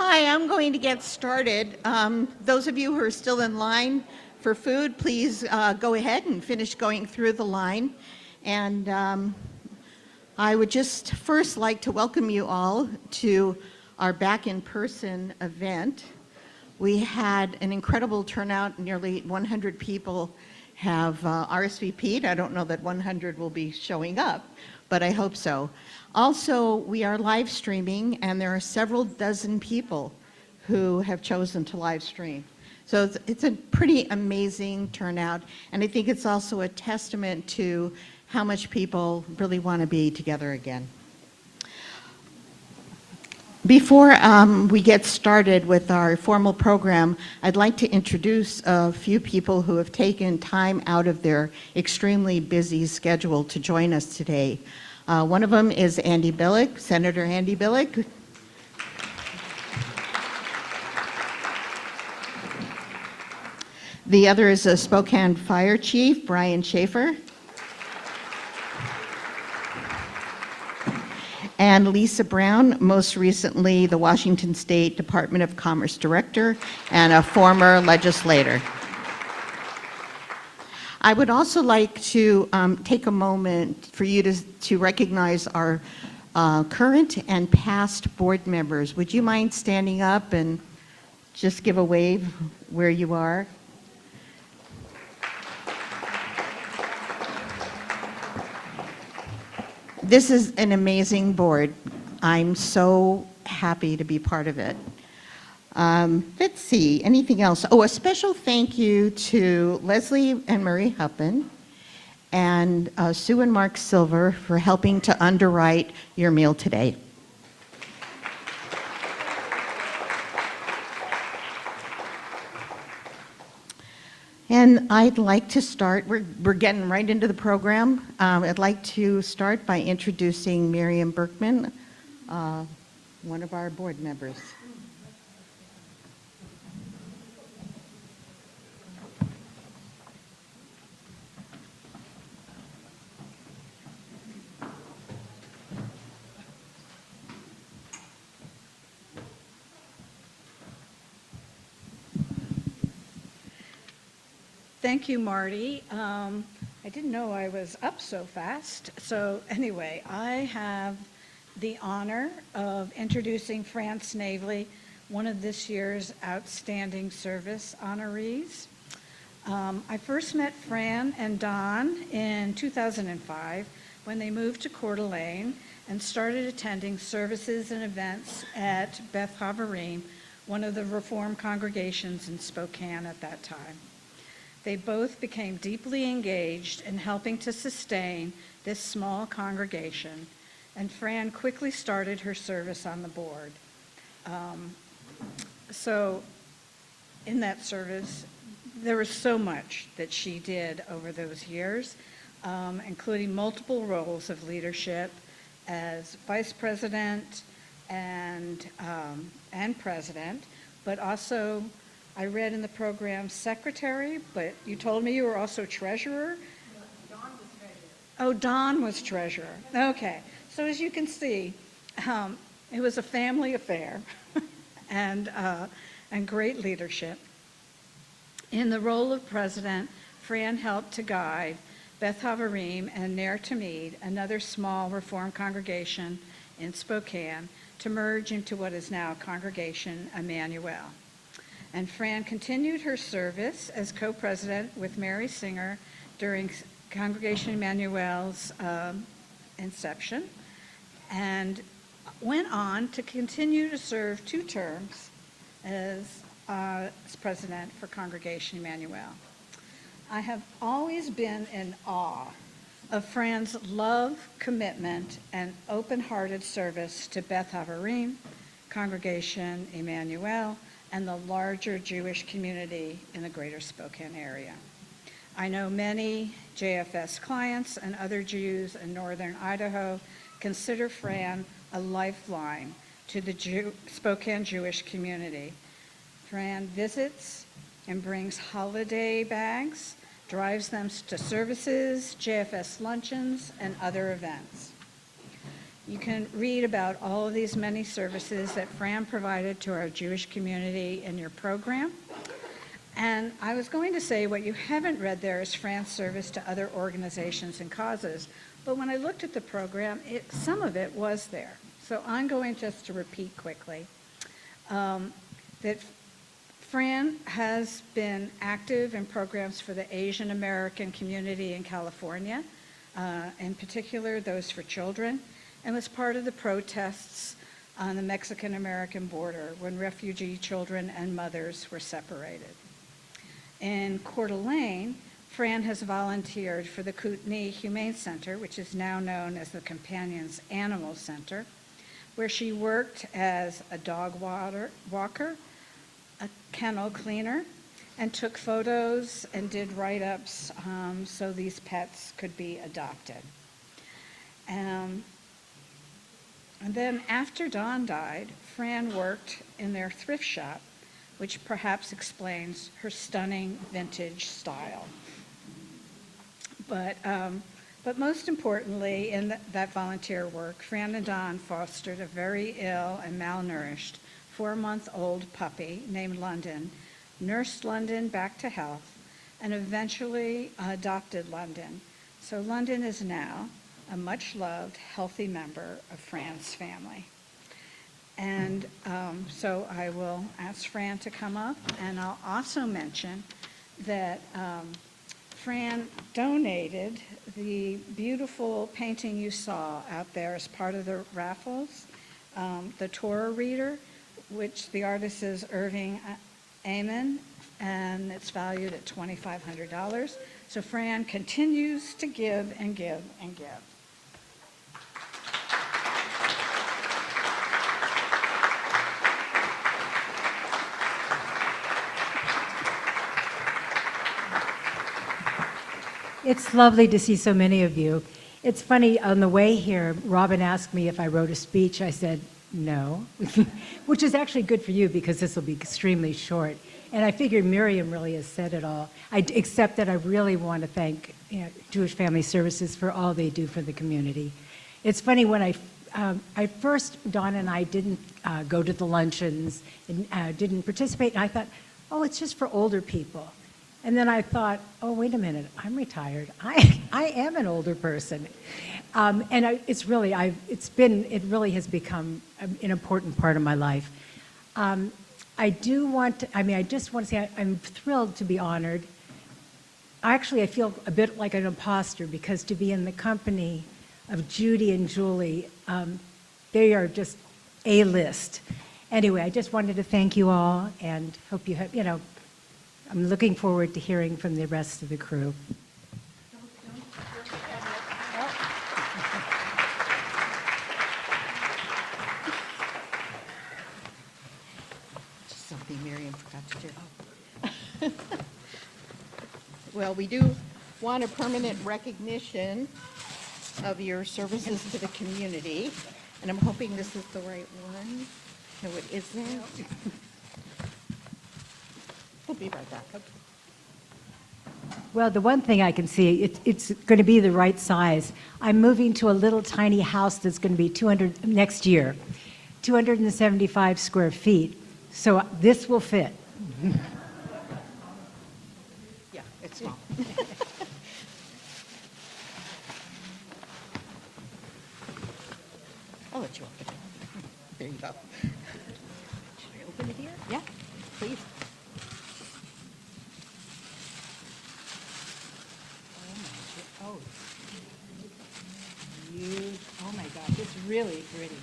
Hi, I'm going to get started. Those of you who are still in line for food, please go ahead and finish going through the line. And I would just first like to welcome you all to our back in person event. We had an incredible turnout. Nearly 100 people have RSVP'd. I don't know that 100 will be showing up, but I hope so. Also, we are live streaming, and there are several dozen people who have chosen to live stream. So it's a pretty amazing turnout, and I think it's also a testament to how much people really want to be together again. Before we get started with our formal program, I'd like to introduce a few people who have taken time out of their extremely busy schedule to join us today. One of them is Andy Billig, Senator Andy Billig. The other is a Spokane Fire Chief, Brian Schaefer. And Lisa Brown, most recently the Washington State Department of Commerce Director and a former legislator. I would also like to take a moment for you to recognize our current and past board members. Would you mind standing up and just give a wave where you are? This is an amazing board. I'm so happy to be part of it. Let's see, anything else? Oh, a special thank you to Leslie and Marie Huppen and Sue and Mark Silver for helping to underwrite your meal today. And I'd like to start, we're getting right into the program. I'd like to start by introducing Miriam Berkman, one of our board members. Thank you, Marty. I didn't know I was up so fast. So anyway, I have the honor of introducing Fran Snavely, one of this year's Outstanding Service honorees. I first met Fran and Don in 2005 when they moved to Coeur d'Alene and started attending services and events at Beth Havarim, one of the Reform congregations in Spokane at that time. They both became deeply engaged in helping to sustain this small congregation, and Fran quickly started her service on the board. So in that service, there was so much that she did over those years, including multiple roles of leadership as vice president and president, but also I read in the program secretary, but you told me you were also treasurer? No, Dawn was treasurer. Oh, Dawn was treasurer. Okay. So as you can see, it was a family affair and great leadership. In the role of president, Fran helped to guide Beth Havarim and Ner Tamid, another small Reform congregation in Spokane, to merge into what is now Congregation Emmanuel. And Fran continued her service as co-president with Mary Singer during Congregation Emmanuel's inception, and went on to continue to serve 2 terms as president for Congregation Emmanuel. I have always been in awe of Fran's love, commitment, and open-hearted service to Beth Havarim, Congregation Emmanuel, and the larger Jewish community in the greater Spokane area. I know many JFS clients and other Jews in northern Idaho consider Fran a lifeline to the Spokane Jewish community. Fran visits and brings holiday bags, drives them to services, JFS luncheons, and other events. You can read about all of these many services that Fran provided to our Jewish community in your program. And I was going to say what you haven't read there is Fran's service to other organizations and causes. But when I looked at the program, some of it was there. So I'm going just to repeat quickly that Fran has been active in programs for the Asian American community in California, in particular those for children, and was part of the protests on the Mexican-American border when refugee children and mothers were separated. In Coeur d'Alene, Fran has volunteered for the Kootenai Humane Center, which is now known as the Companions Animal Center, where she worked as a dog walker, a kennel cleaner, and took photos and did write-ups so these pets could be adopted. And then after Dawn died, Fran worked in their thrift shop, which perhaps explains her stunning vintage style. But most importantly, in that volunteer work, Fran and Dawn fostered a very ill and malnourished 4-month-old puppy named London, nursed London back to health, and eventually adopted London. So London is now a much-loved, healthy member of Fran's family. And so I will ask Fran to come up, and I'll also mention that Fran donated the beautiful painting you saw out there as part of the raffles, the Torah Reader, which the artist is Irving Amen, and it's valued at $2,500. So Fran continues to give and give and give. It's lovely to see so many of you. It's funny, on the way here, Robin asked me if I wrote a speech. I said, no, which is actually good for you because this will be extremely short. And I figured Miriam really has said it all, except that I really want to thank Jewish Family Services for all they do for the community. It's funny, when I first, Dawn and I didn't go to the luncheons and didn't participate, and I thought, oh, it's just for older people. And then I thought, oh, wait a minute, I'm retired. I am an older person. It really has become an important part of my life. I just want to say I'm thrilled to be honored. Actually, I feel a bit like an imposter because to be in the company of Judy and Julie, they are just A-list. Anyway, I just wanted to thank you all and hope you have, I'm looking forward to hearing from the rest of the crew. Just something Miriam forgot to do. Well, we do want a permanent recognition of your services to the community, and I'm hoping this is the right one. No, it isn't. We'll be right back. Okay. Well, the one thing I can see, it's going to be the right size. I'm moving to a little tiny house that's going to be 275 square feet. So this will fit. Yeah, it's small. I'll let you open it. There you go. Should I open it here? Yeah, please. Oh my gosh, it's really pretty.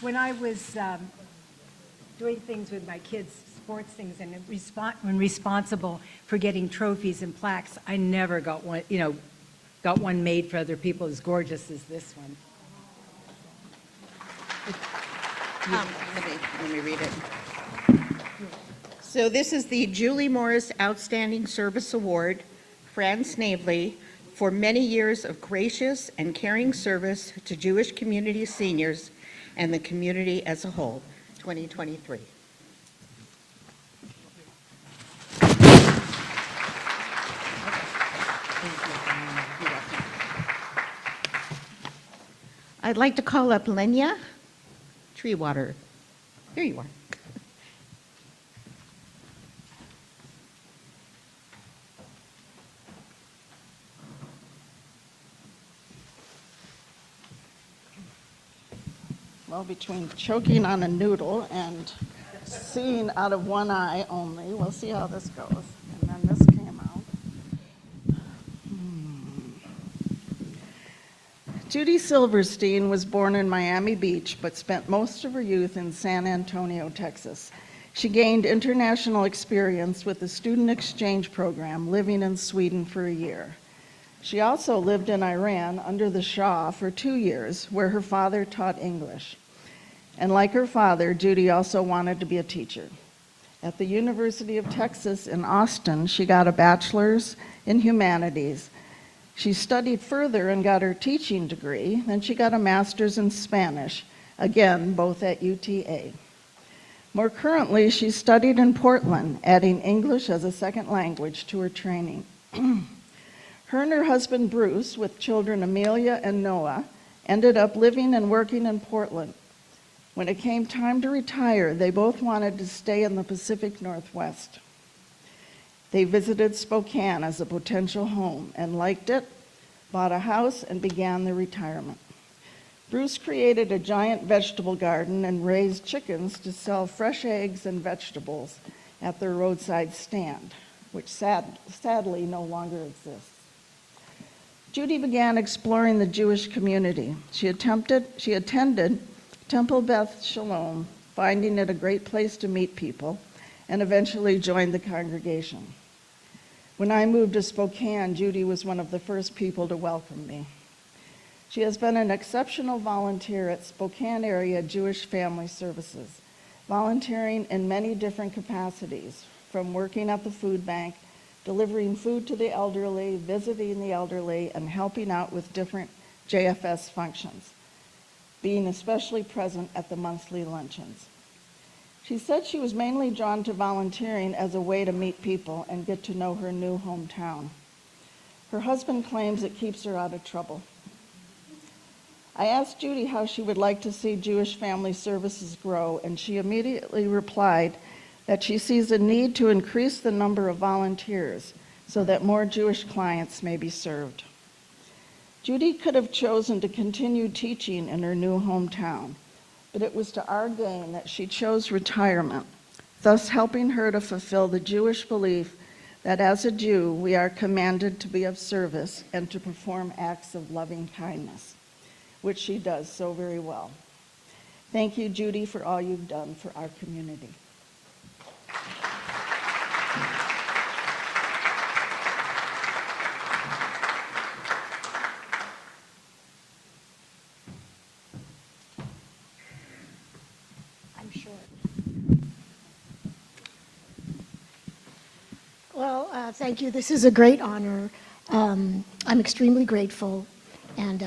When I was doing things with my kids, sports things, and when responsible for getting trophies and plaques, I never got one made for other people as gorgeous as this one. Let me read it. So this is the Julie Morris Outstanding Service Award, Fran Snavely, for many years of gracious and caring service to Jewish community seniors and the community as a whole, 2023. I'd like to call up Lenya Treewater. Here you are. Well, between choking on a noodle and seeing out of one eye only, we'll see how this goes. And then this came out. Judy Silverstein was born in Miami Beach, but spent most of her youth in San Antonio, Texas. She gained international experience with the student exchange program, living in Sweden for a year. She also lived in Iran under the Shah for 2 years, where her father taught English. And like her father, Judy also wanted to be a teacher. At the University of Texas in Austin, she got a bachelor's in humanities. She studied further and got her teaching degree, then she got a master's in Spanish, again, both at UTA. More currently, she studied in Portland, adding English as a second language to her training. Her and her husband, Bruce, with children Amelia and Noah, ended up living and working in Portland. When it came time to retire, they both wanted to stay in the Pacific Northwest. They visited Spokane as a potential home and liked it, bought a house, and began their retirement. Bruce created a giant vegetable garden and raised chickens to sell fresh eggs and vegetables at their roadside stand, which sadly no longer exists. Judy began exploring the Jewish community. She attended Temple Beth Shalom, finding it a great place to meet people, and eventually joined the congregation. When I moved to Spokane, Judy was one of the first people to welcome me. She has been an exceptional volunteer at Spokane area Jewish Family Services, volunteering in many different capacities, from working at the food bank, delivering food to the elderly, visiting the elderly, and helping out with different JFS functions, being especially present at the monthly luncheons. She said she was mainly drawn to volunteering as a way to meet people and get to know her new hometown. Her husband claims it keeps her out of trouble. I asked Judy how she would like to see Jewish Family Services grow, and she immediately replied that she sees a need to increase the number of volunteers so that more Jewish clients may be served. Judy could have chosen to continue teaching in her new hometown, but it was to our gain that she chose retirement, thus helping her to fulfill the Jewish belief that as a Jew, we are commanded to be of service and to perform acts of loving kindness, which she does so very well. Thank you, Judy, for all you've done for our community. I'm short. Well, thank you. This is a great honor. I'm extremely grateful. And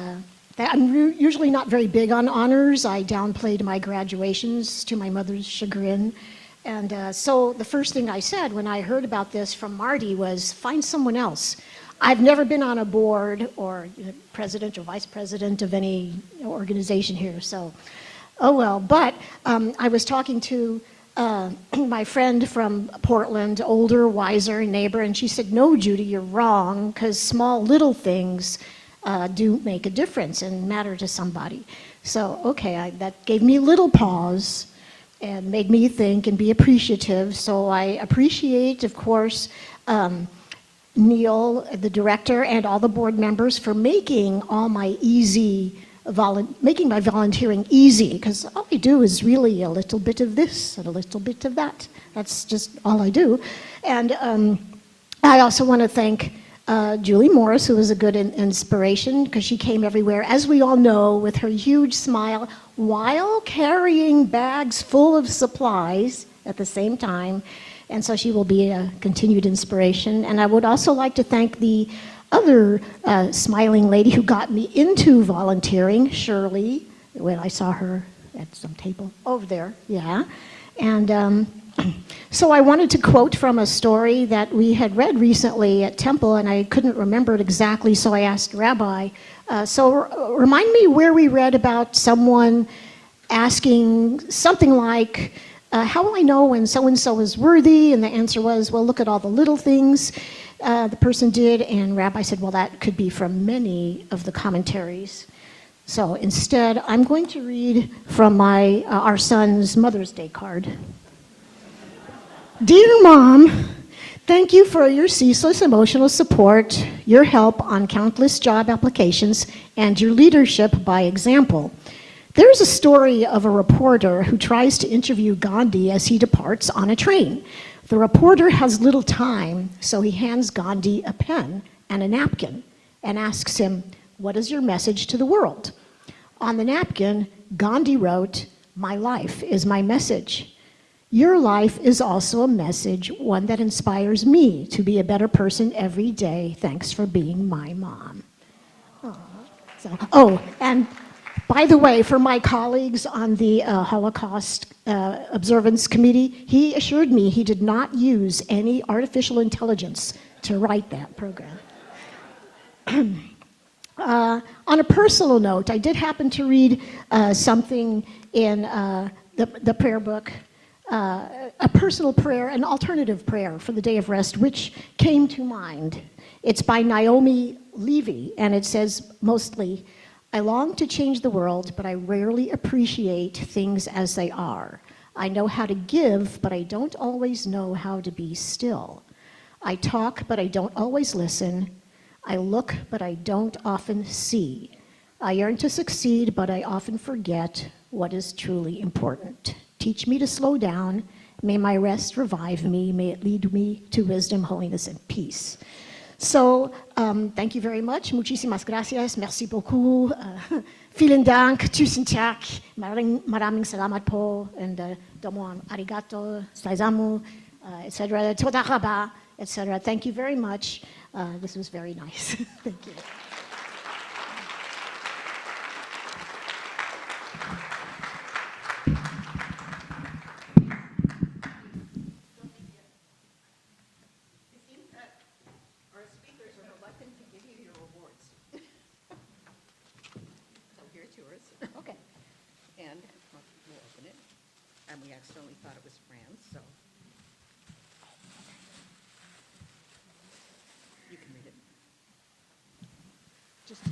I'm usually not very big on honors. I downplayed my graduations to my mother's chagrin. And so the first thing I said when I heard about this from Marty was, find someone else. I've never been on a board or president or vice president of any organization here, so oh well. But I was talking to my friend from Portland, older, wiser neighbor, and she said, no, Judy, you're wrong, because small little things do make a difference and matter to somebody. So, okay, that gave me a little pause and made me think and be appreciative. So I appreciate, of course, Neal, the director, and all the board members for making all my making my volunteering easy, because all I do is really a little bit of this and a little bit of that. That's just all I do. And I also want to thank Julie Morris, who was a good inspiration, because she came everywhere, as we all know, with her huge smile, while carrying bags full of supplies at the same time. And so she will be a continued inspiration. And I would also like to thank the other smiling lady who got me into volunteering, Shirley, when I saw her at some table over there, yeah. And so I wanted to quote from a story that we had read recently at Temple, and I couldn't remember it exactly, so I asked Rabbi Remind me where we read about someone asking something like, how will I know when so-and-so is worthy? And the answer was, well, look at all the little things the person did. And Rabbi said, well, that could be from many of the commentaries. So instead, I'm going to read from our son's Mother's Day card. Dear Mom, thank you for your ceaseless emotional support, your help on countless job applications, and your leadership by example. There's a story of a reporter who tries to interview Gandhi as he departs on a train. The reporter has little time, so he hands Gandhi a pen and a napkin and asks him, "What is your message to the world?" On the napkin, Gandhi wrote, "My life is my message." Your life is also a message, one that inspires me to be a better person every day. Thanks for being my mom. And by the way, for my colleagues on the Holocaust Observance Committee, he assured me he did not use any artificial intelligence to write that program. On a personal note, I did happen to read something in the prayer book, a personal prayer, an alternative prayer for the day of rest, which came to mind. It's by Naomi Levy, and it says mostly, I long to change the world, but I rarely appreciate things as they are. I know how to give, but I don't always know how to be still. I talk, but I don't always listen. I look, but I don't often see. I yearn to succeed, but I often forget what is truly important. Teach me to slow down. May my rest revive me. May it lead me to wisdom, holiness, and peace. So, thank you very much. Muchísimas gracias. Merci beaucoup. Vielen Dank. Tusen tak. Maraming salamat po. And domo arigato. Saizamu, etc. Toda raba, etc. Thank you very much. This was very nice. Thank you. Okay. And we'll open it. And we accidentally thought it was Fran's, so. You can read it. Just a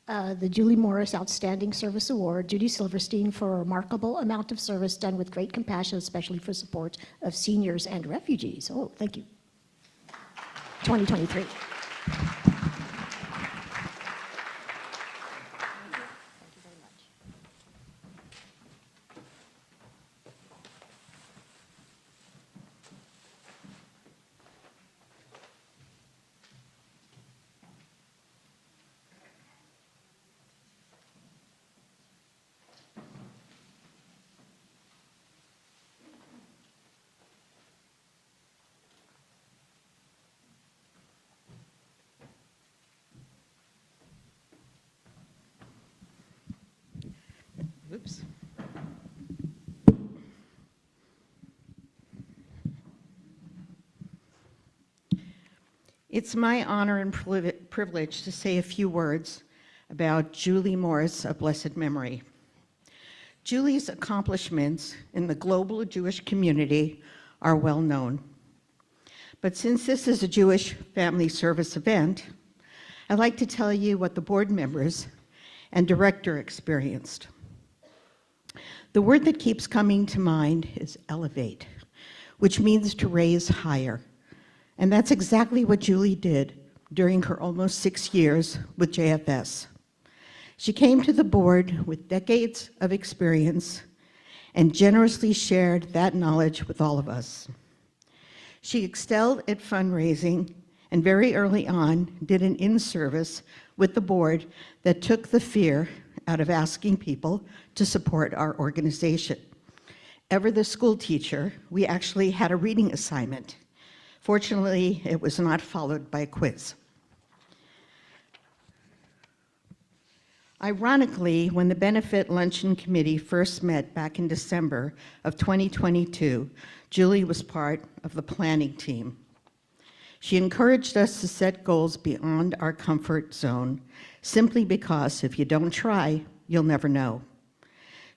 second. The Julie Morris Outstanding Service Award, Judy Silverstein for a remarkable amount of service done with great compassion, especially for support of seniors and refugees. Oh, thank you. 2023. Oops. It's my honor and privilege to say a few words about Julie Morris of blessed memory. Julie's accomplishments in the global Jewish community are well known. But since this is a Jewish family service event, I'd like to tell you what the board members and director experienced. The word that keeps coming to mind is elevate, which means to raise higher. And that's exactly what Julie did during her almost 6 years with JFS. She came to the board with decades of experience and generously shared that knowledge with all of us. She excelled at fundraising and very early on did an in-service with the board that took the fear out of asking people to support our organization. Ever the school teacher, we actually had a reading assignment. Fortunately, it was not followed by a quiz. Ironically, when the Benefit Luncheon Committee first met back in December of 2022, Julie was part of the planning team. She encouraged us to set goals beyond our comfort zone, simply because if you don't try, you'll never know.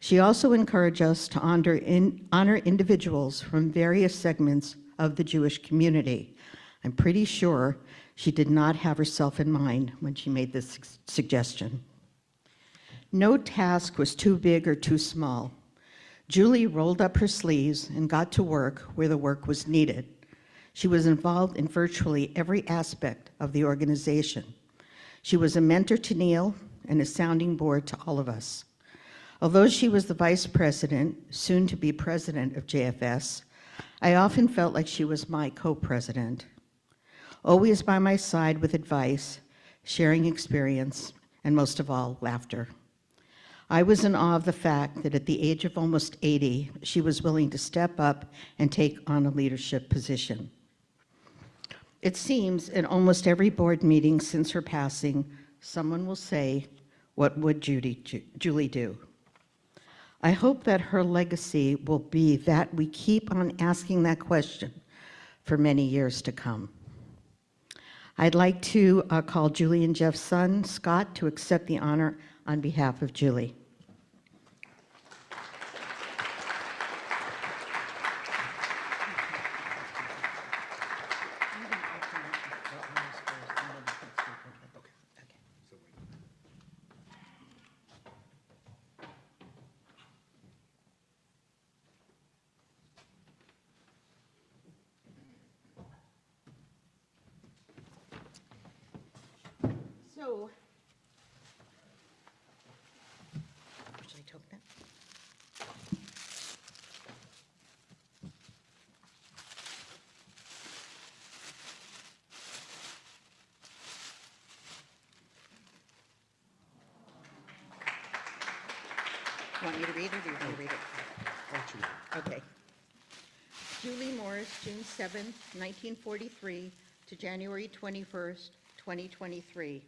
She also encouraged us to honor individuals from various segments of the Jewish community. I'm pretty sure she did not have herself in mind when she made this suggestion. No task was too big or too small. Julie rolled up her sleeves and got to work where the work was needed. She was involved in virtually every aspect of the organization. She was a mentor to Neal and a sounding board to all of us. Although she was the vice president, soon to be president of JFS, I often felt like she was my co-president, always by my side with advice, sharing experience, and most of all, laughter. I was in awe of the fact that at the age of almost 80, she was willing to step up and take on a leadership position. It seems in almost every board meeting since her passing, someone will say, "What would Julie do?" I hope that her legacy will be that we keep on asking that question for many years to come. I'd like to call Julie and Jeff's son, Scott, to accept the honor on behalf of Julie. So, should I token it? Want me to read it, or do you want to read it? Okay. Julie Morris, June 7, 1943 to January 21st, 2023.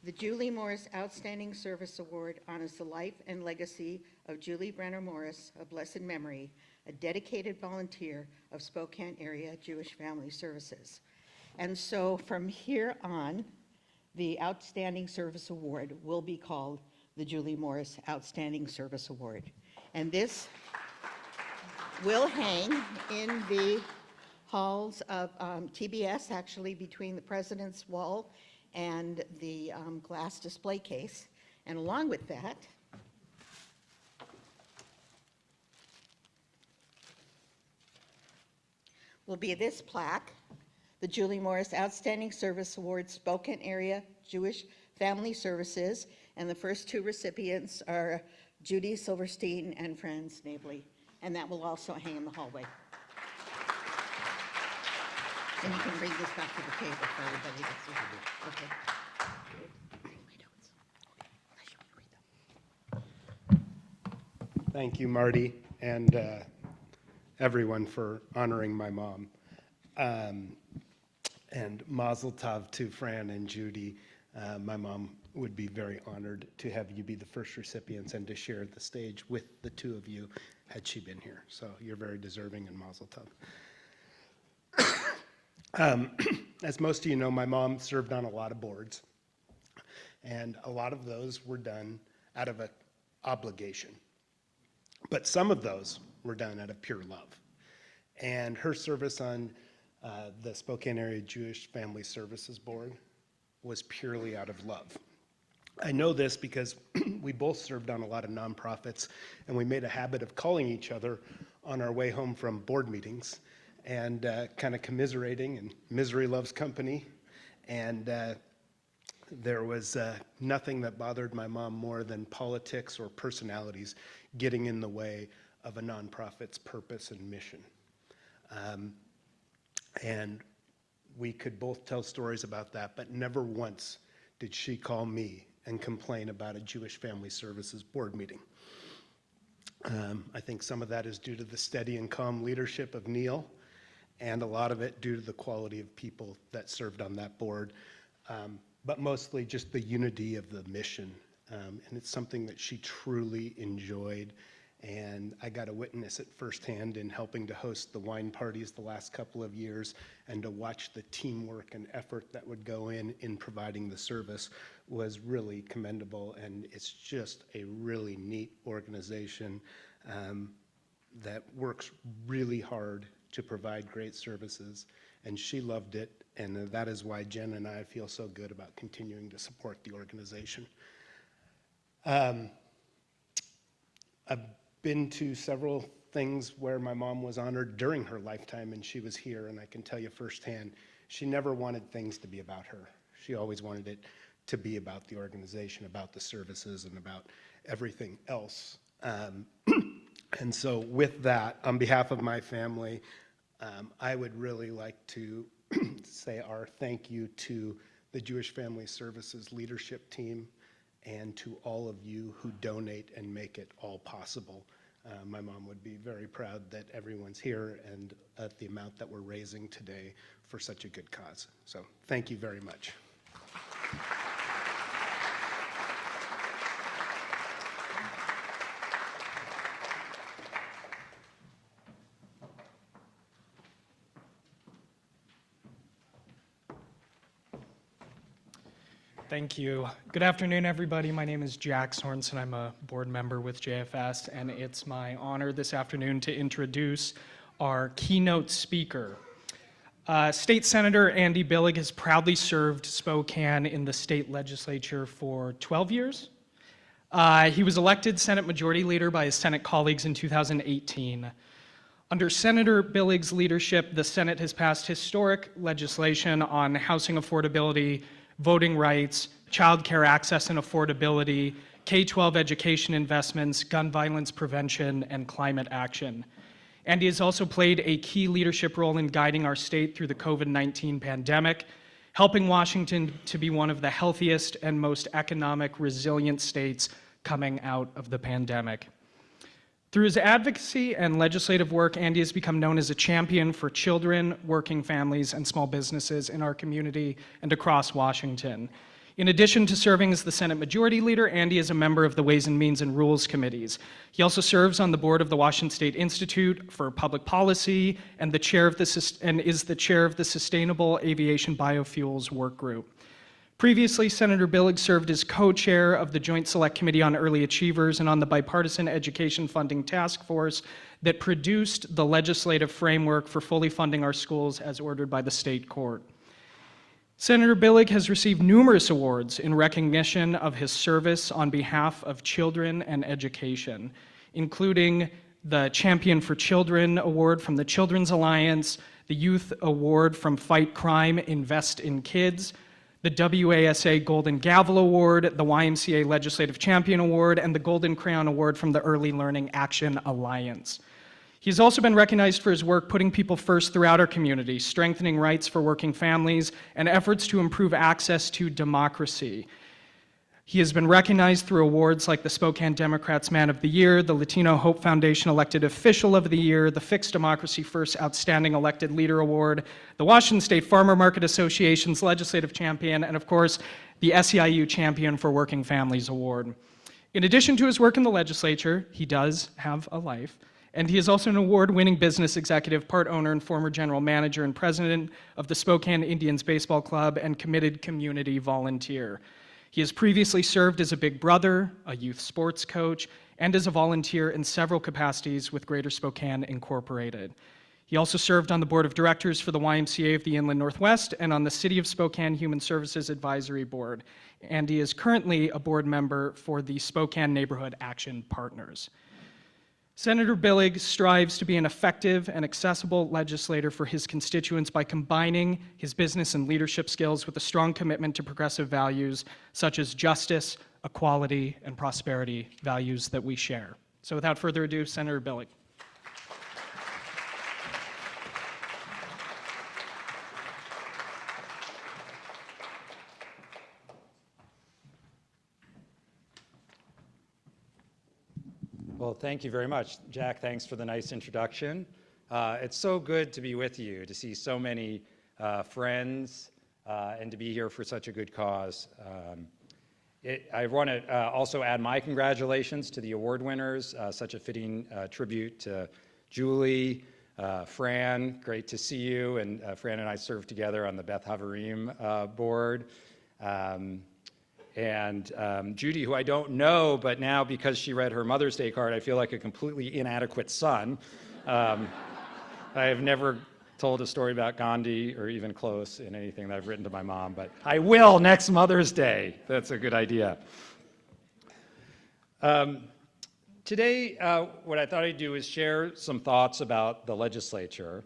The Julie Morris Outstanding Service Award honors the life and legacy of Julie Brenner Morris of blessed memory, a dedicated volunteer of Spokane area Jewish Family Services. And so from here on, the Outstanding Service Award will be called the Julie Morris Outstanding Service Award. And this will hang in the halls of TBS, actually between the President's Wall and the glass display case. And along with that, will be this plaque, the Julie Morris Outstanding Service Award, Spokane Area Jewish Family Services, and the first two recipients are Judy Silverstein and Fran Snavely, and that will also hang in the hallway. And you can bring this back to the table for everybody to see. Okay. My notes. Unless you want to read them. Thank you, Marty, and everyone for honoring my mom. And mazel tov to Fran and Judy. My mom would be very honored to have you be the first recipients and to share the stage with the two of you had she been here. So you're very deserving, and mazel tov. As most of you know, my mom served on a lot of boards, and a lot of those were done out of an obligation. But some of those were done out of pure love. And her service on the Spokane Area Jewish Family Services Board was purely out of love. I know this because we both served on a lot of nonprofits, and we made a habit of calling each other on our way home from board meetings and kind of commiserating, and misery loves company. And there was nothing that bothered my mom more than politics or personalities getting in the way of a nonprofit's purpose and mission. And we could both tell stories about that, but never once did she call me and complain about a Jewish Family Services board meeting. I think some of that is due to the steady and calm leadership of Neal, and a lot of it due to the quality of people that served on that board, but mostly just the unity of the mission. And it's something that she truly enjoyed And I got to witness it firsthand in helping to host the wine parties the last couple of years, and to watch the teamwork and effort that would go in providing the service was really commendable. And it's just a really neat organization that works really hard to provide great services. And she loved it, and that is why Jen and I feel so good about continuing to support the organization. I've been to several things where my mom was honored during her lifetime, and she was here, and I can tell you firsthand, she never wanted things to be about her. She always wanted it to be about the organization, about the services, and about everything else. And so with that, on behalf of my family, I would really like to say our thank you to the Jewish Family Services leadership team and to all of you who donate and make it all possible. My mom would be very proud that everyone's here and at the amount that we're raising today for such a good cause. So thank you very much. Thank you. Good afternoon, everybody. My name is Jack Sorensen. I'm a board member with JFS, and it's my honor this afternoon to introduce our keynote speaker. State Senator Andy Billig has proudly served Spokane in the state legislature for 12 years. He was elected Senate Majority Leader by his Senate colleagues in 2018. Under Senator Billig's leadership, the Senate has passed historic legislation on housing affordability, voting rights, child care access and affordability, K-12 education investments, gun violence prevention, and climate action. And he has also played a key leadership role in guiding our state through the COVID-19 pandemic, helping Washington to be one of the healthiest and most economic resilient states coming out of the pandemic. Through his advocacy and legislative work, Andy has become known as a champion for children, working families, and small businesses in our community and across Washington. In addition to serving as the Senate Majority Leader, Andy is a member of the Ways and Means and Rules Committees. He also serves on the board of the Washington State Institute for Public Policy and is the chair of the Sustainable Aviation Biofuels Work Group. Previously, Senator Billig served as co-chair of the Joint Select Committee on Early Achievers and on the Bipartisan Education Funding Task Force that produced the legislative framework for fully funding our schools as ordered by the state court. Senator Billig has received numerous awards in recognition of his service on behalf of children and education, including the Champion for Children Award from the Children's Alliance, the Youth Award from Fight Crime, Invest in Kids, the WASA Golden Gavel Award, the YMCA Legislative Champion Award, and the Golden Crayon Award from the Early Learning Action Alliance. He's also been recognized for his work putting people first throughout our community, strengthening rights for working families, and efforts to improve access to democracy. He has been recognized through awards like the Spokane Democrats Man of the Year, the Latino Hope Foundation Elected Official of the Year, the Fixed Democracy First Outstanding Elected Leader Award, the Washington State Farmer Market Association's Legislative Champion, and of course, the SEIU Champion for Working Families Award. In addition to his work in the legislature, he does have a life, and he is also an award-winning business executive, part owner and former general manager and president of the Spokane Indians Baseball Club and committed community volunteer. He has previously served as a big brother, a youth sports coach, and as a volunteer in several capacities with Greater Spokane Incorporated. He also served on the board of directors for the YMCA of the Inland Northwest and on the City of Spokane Human Services Advisory Board. And he is currently a board member for the Spokane Neighborhood Action Partners. Senator Billig strives to be an effective and accessible legislator for his constituents by combining his business and leadership skills with a strong commitment to progressive values such as justice, equality, and prosperity, values that we share. So without further ado, Senator Billig. Well, thank you very much. Jack, thanks for the nice introduction. It's so good to be with you, to see so many friends, and to be here for such a good cause. I want to also add my congratulations to the award winners. Such a fitting tribute to Julie, Fran, great to see you. And Fran and I served together on the Beth Havarim board. And Judy, who I don't know, but now because she read her Mother's Day card, I feel like a completely inadequate son. I have never told a story about Gandhi or even close in anything that I've written to my mom, but I will next Mother's Day. That's a good idea. Today, what I thought I'd do is share some thoughts about the legislature,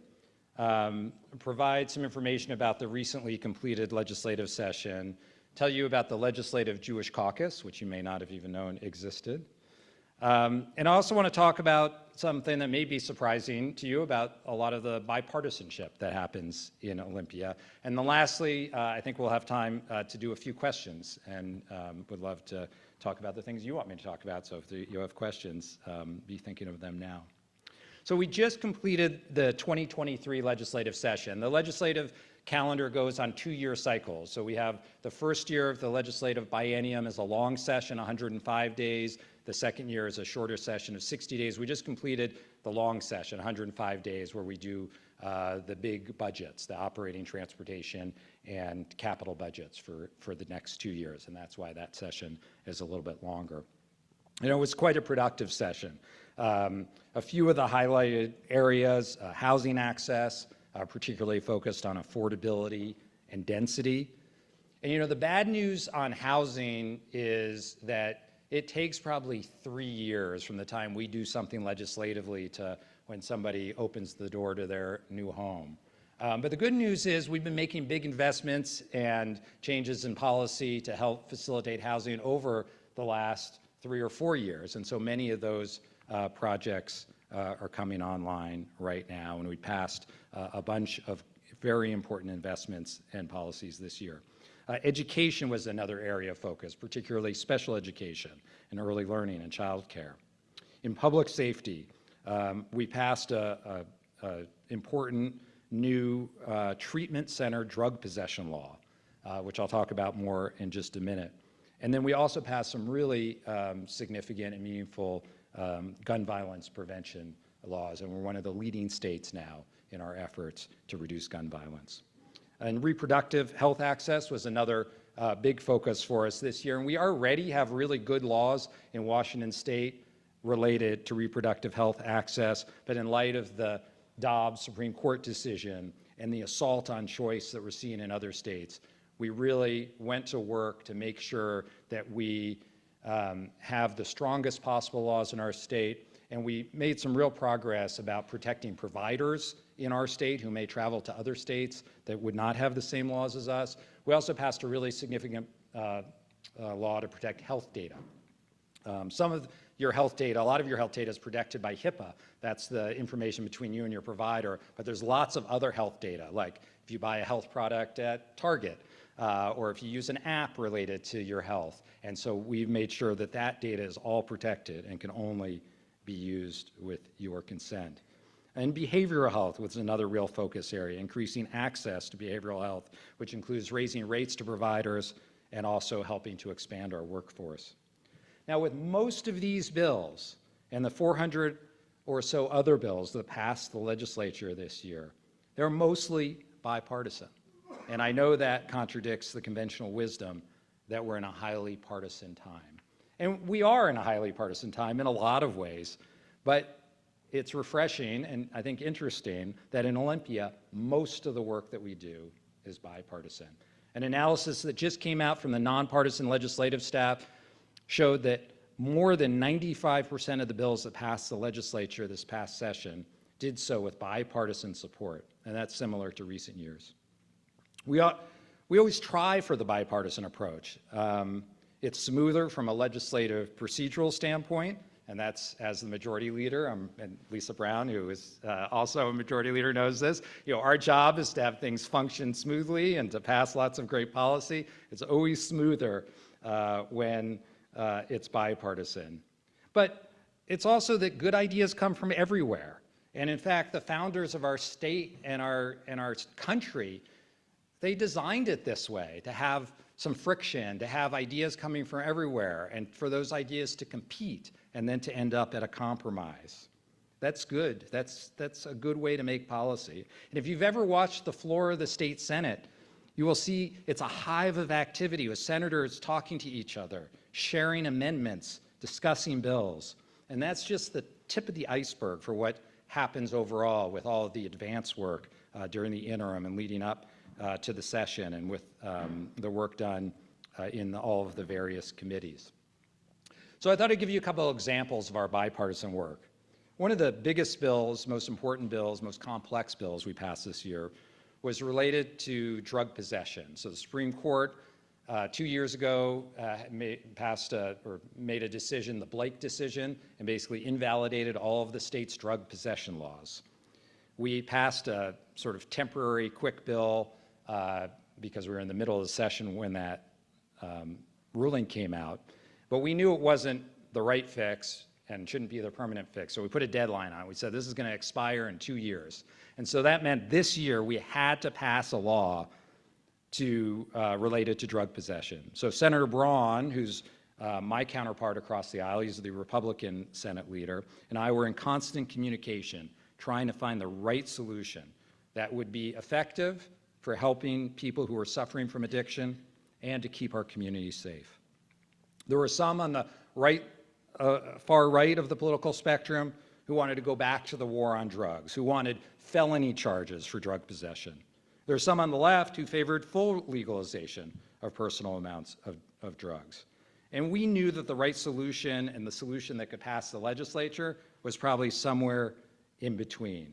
provide some information about the recently completed legislative session, tell you about the Legislative Jewish Caucus, which you may not have even known existed. And I also want to talk about something that may be surprising to you about a lot of the bipartisanship that happens in Olympia. And then lastly, I think we'll have time to do a few questions, and would love to talk about the things you want me to talk about. So if you have questions, be thinking of them now. So we just completed the 2023 legislative session. The legislative calendar goes on 2-year cycles. So we have the first year of the legislative biennium is a long session, 105 days. The second year is a shorter session of 60 days. We just completed the long session, 105 days, where we do the big budgets, the operating, transportation, and capital budgets for the next 2 years. And that's why that session is a little bit longer. And it was quite a productive session. A few of the highlighted areas, housing access, particularly focused on affordability and density. And the bad news on housing is that it takes probably 3 years from the time we do something legislatively to when somebody opens the door to their new home. But the good news is we've been making big investments and changes in policy to help facilitate housing over the last 3 or 4 years. And so many of those projects are coming online right now, and we passed a bunch of very important investments and policies this year. Education was another area of focus, particularly special education and early learning and childcare. In public safety, we passed a important new treatment center drug possession law, which I'll talk about more in just a minute. And then we also passed some really significant and meaningful gun violence prevention laws, and we're one of the leading states now in our efforts to reduce gun violence. And reproductive health access was another big focus for us this year, and we already have really good laws in Washington State related to reproductive health access, but in light of the Dobbs Supreme Court decision and the assault on choice that we're seeing in other states, we really went to work to make sure that we have the strongest possible laws in our state, and we made some real progress about protecting providers in our state who may travel to other states that would not have the same laws as us. We also passed a really significant law to protect health data. Some of your health data, a lot of your health data is protected by HIPAA. That's the information between you and your provider, but there's lots of other health data, like if you buy a health product at Target, or if you use an app related to your health. And so we've made sure that that data is all protected and can only be used with your consent. And behavioral health was another real focus area, increasing access to behavioral health, which includes raising rates to providers and also helping to expand our workforce. Now, with most of these bills and the 400 or so other bills that passed the legislature this year, they're mostly bipartisan. And I know that contradicts the conventional wisdom that we're in a highly partisan time. And we are in a highly partisan time in a lot of ways, but it's refreshing and I think interesting that in Olympia, most of the work that we do is bipartisan. An analysis that just came out from the nonpartisan legislative staff showed that more than 95% of the bills that passed the legislature this past session did so with bipartisan support, and that's similar to recent years. We always try for the bipartisan approach. It's smoother from a legislative procedural standpoint, and that's as the majority leader, and Lisa Brown, who is also a majority leader, knows this. Our job is to have things function smoothly and to pass lots of great policy. It's always smoother when it's bipartisan. But it's also that good ideas come from everywhere. And in fact, the founders of our state and our country, they designed it this way, to have some friction, to have ideas coming from everywhere, and for those ideas to compete and then to end up at a compromise. That's good. That's a good way to make policy. And if you've ever watched the floor of the state Senate, you will see it's a hive of activity with senators talking to each other, sharing amendments, discussing bills. And that's just the tip of the iceberg for what happens overall with all of the advance work during the interim and leading up to the session, and with the work done in all of the various committees. So I thought I'd give you a couple of examples of our bipartisan work. One of the biggest bills, most important bills, most complex bills we passed this year was related to drug possession. So the Supreme Court 2 years ago made a decision, the Blake decision, and basically invalidated all of the state's drug possession laws. We passed a sort of temporary quick bill because we were in the middle of the session when that ruling came out. But we knew it wasn't the right fix and shouldn't be the permanent fix. So we put a deadline on it. We said this is going to expire in 2 years. And so that meant this year we had to pass a law related to drug possession. So Senator Braun, who's my counterpart across the aisle, he's the Republican Senate leader, and I were in constant communication trying to find the right solution that would be effective for helping people who are suffering from addiction and to keep our communities safe. There were some on the right, far right of the political spectrum who wanted to go back to the war on drugs, who wanted felony charges for drug possession. There are some on the left who favored full legalization of personal amounts of drugs. And we knew that the right solution and the solution that could pass the legislature was probably somewhere in between.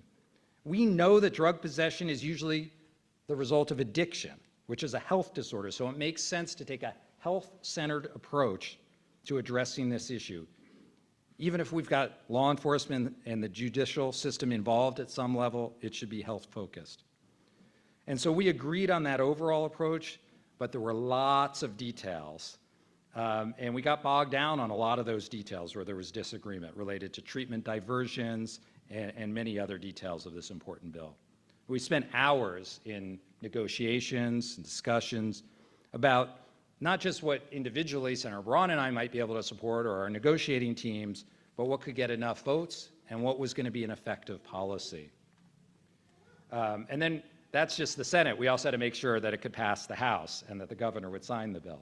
We know that drug possession is usually the result of addiction, which is a health disorder, so it makes sense to take a health-centered approach to addressing this issue. Even if we've got law enforcement and the judicial system involved at some level, it should be health-focused. And so we agreed on that overall approach, but there were lots of details. And we got bogged down on a lot of those details where there was disagreement related to treatment diversions and many other details of this important bill. We spent hours in negotiations and discussions about not just what individually Senator Braun and I might be able to support or our negotiating teams, but what could get enough votes and what was going to be an effective policy. And then that's just the Senate. We also had to make sure that it could pass the House and that the governor would sign the bill.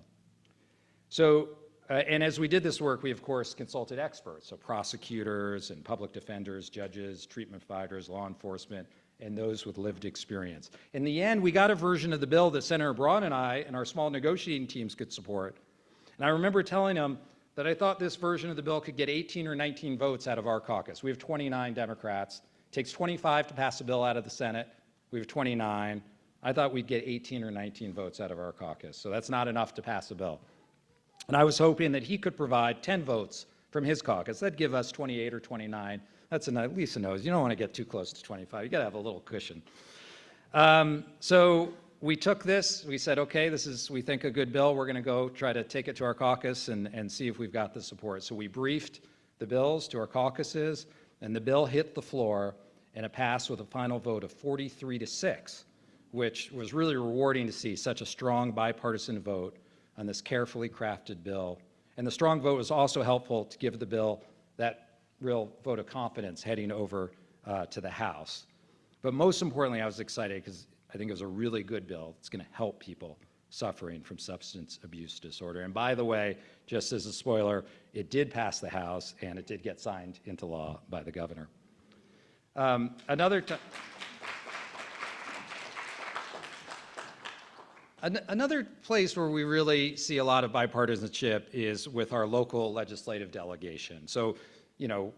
So, and as we did this work, we of course consulted experts, so prosecutors and public defenders, judges, treatment providers, law enforcement, and those with lived experience. In the end, we got a version of the bill that Senator Braun and I and our small negotiating teams could support. And I remember telling him that I thought this version of the bill could get 18 or 19 votes out of our caucus. We have 29 Democrats. It takes 25 to pass a bill out of the Senate. We have 29. I thought we'd get 18 or 19 votes out of our caucus. So that's not enough to pass a bill. And I was hoping that he could provide 10 votes from his caucus. That'd give us 28 or 29. That's at least a nose. You don't want to get too close to 25. You got to have a little cushion. So we took this. We said, okay, this is, we think, a good bill. We're going to go try to take it to our caucus and see if we've got the support. So we briefed the bills to our caucuses, and the bill hit the floor, and it passed with a final vote of 43-6, which was really rewarding to see such a strong bipartisan vote on this carefully crafted bill. And the strong vote was also helpful to give the bill that real vote of confidence heading over to the House. But most importantly, I was excited because I think it was a really good bill. It's going to help people suffering from substance abuse disorder. And by the way, just as a spoiler, it did pass the House and it did get signed into law by the governor. Another place where we really see a lot of bipartisanship is with our local legislative delegation. So, you know,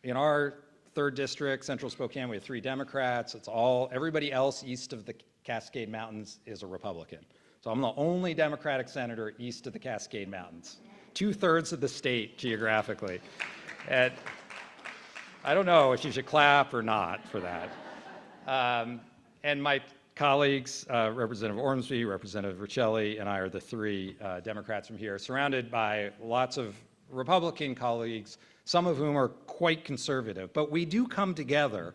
in our 3rd district, Central Spokane, we have 3 Democrats. It's all, everybody else east of the Cascade Mountains is a Republican. So I'm the only Democratic senator east of the Cascade Mountains, 2/3 of the state geographically. And I don't know if you should clap or not for that. And my colleagues, Representative Ormsby, Representative Riccelli, and I are the 3 Democrats from here, surrounded by lots of Republican colleagues, some of whom are quite conservative. But we do come together,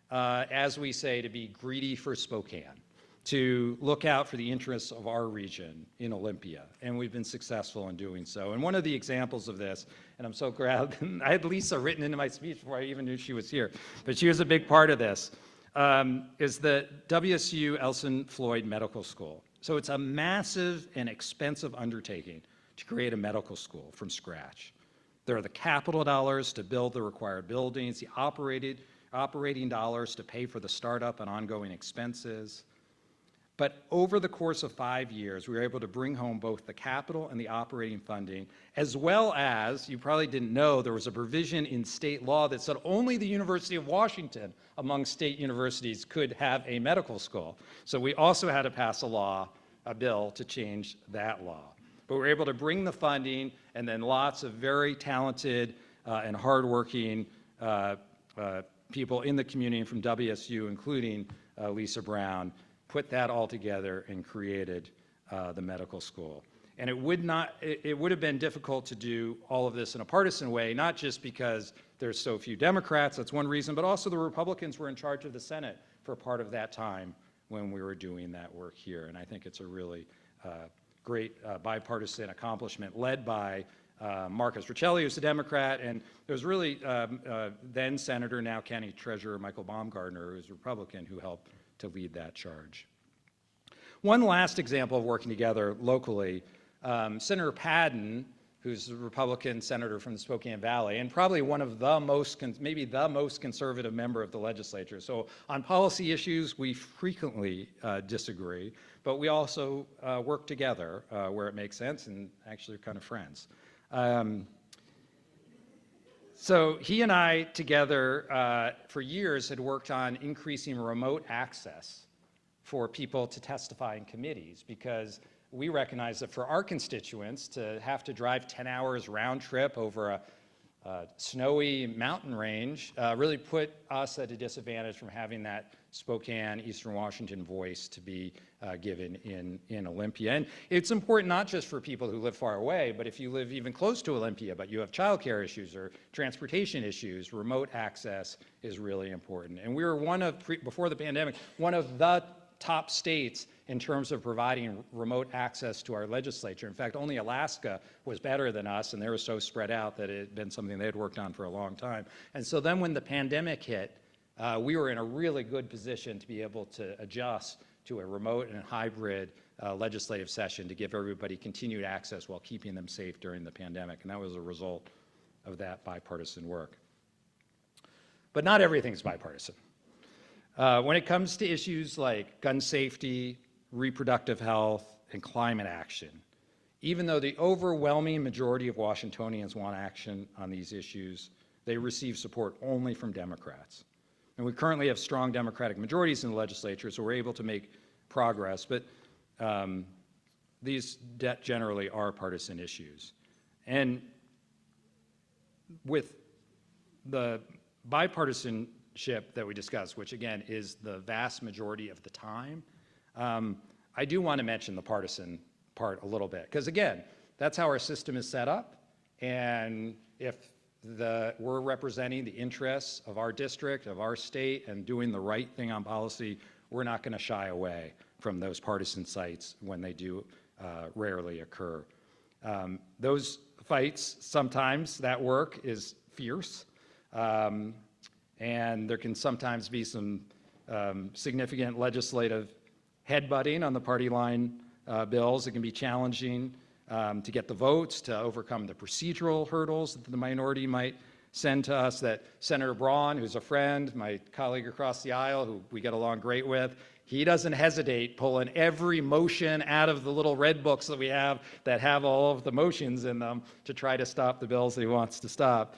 as we say, to be greedy for Spokane, to look out for the interests of our region in Olympia, and we've been successful in doing so. And one of the examples of this, and I'm so glad, I had Lisa written into my speech before I even knew she was here, but she was a big part of this, is the WSU Elson Floyd Medical School. So it's a massive and expensive undertaking to create a medical school from scratch. There are the capital dollars to build the required buildings, the operating dollars to pay for the startup and ongoing expenses. But over the course of 5 years, we were able to bring home both the capital and the operating funding, as well as, you probably didn't know, there was a provision in state law that said only the University of Washington among state universities could have a medical school. So we also had to pass a bill to change that law. But we were able to bring the funding, and then lots of very talented and hardworking people in the community from WSU, including Lisa Brown, put that all together and created the medical school. And it would have been difficult to do all of this in a partisan way, not just because there's so few Democrats, that's one reason, but also the Republicans were in charge of the Senate for part of that time when we were doing that work here. And I think it's a really great bipartisan accomplishment led by Marcus Riccelli, who's a Democrat, and there's really then Senator, now County Treasurer Michael Baumgardner, who's a Republican, who helped to lead that charge. One last example of working together locally, Senator Padden, who's a Republican senator from the Spokane Valley, and probably one of the most, maybe the most conservative member of the legislature. So on policy issues, we frequently disagree, but we also work together where it makes sense, and actually are kind of friends. So he and I together for years had worked on increasing remote access for people to testify in committees, because we recognize that for our constituents to have to drive 10 hours round trip over a snowy mountain range really put us at a disadvantage from having that Spokane, Eastern Washington voice to be given in Olympia. And it's important not just for people who live far away, but if you live even close to Olympia, but you have childcare issues or transportation issues, remote access is really important. And we were one of, before the pandemic, one of the top states in terms of providing remote access to our legislature. In fact, only Alaska was better than us, and they were so spread out that it had been something they had worked on for a long time. And so then when the pandemic hit, we were in a really good position to be able to adjust to a remote and hybrid legislative session to give everybody continued access while keeping them safe during the pandemic. And that was a result of that bipartisan work. But not everything's bipartisan. When it comes to issues like gun safety, reproductive health, and climate action, even though the overwhelming majority of Washingtonians want action on these issues, they receive support only from Democrats. And we currently have strong Democratic majorities in the legislature, so we're able to make progress, but these generally are partisan issues. And with the bipartisanship that we discussed, which again is the vast majority of the time, I do want to mention the partisan part a little bit, because again, that's how our system is set up, and if we're representing the interests of our district, of our state, and doing the right thing on policy, we're not going to shy away from those partisan fights when they do rarely occur. Those fights, sometimes that work is fierce, and there can sometimes be some significant legislative headbutting on the party line bills. It can be challenging to get the votes, to overcome the procedural hurdles that the minority might send to us, that Senator Braun, who's a friend, my colleague across the aisle, who we get along great with, he doesn't hesitate pulling every motion out of the little red books that we have that have all of the motions in them to try to stop the bills that he wants to stop.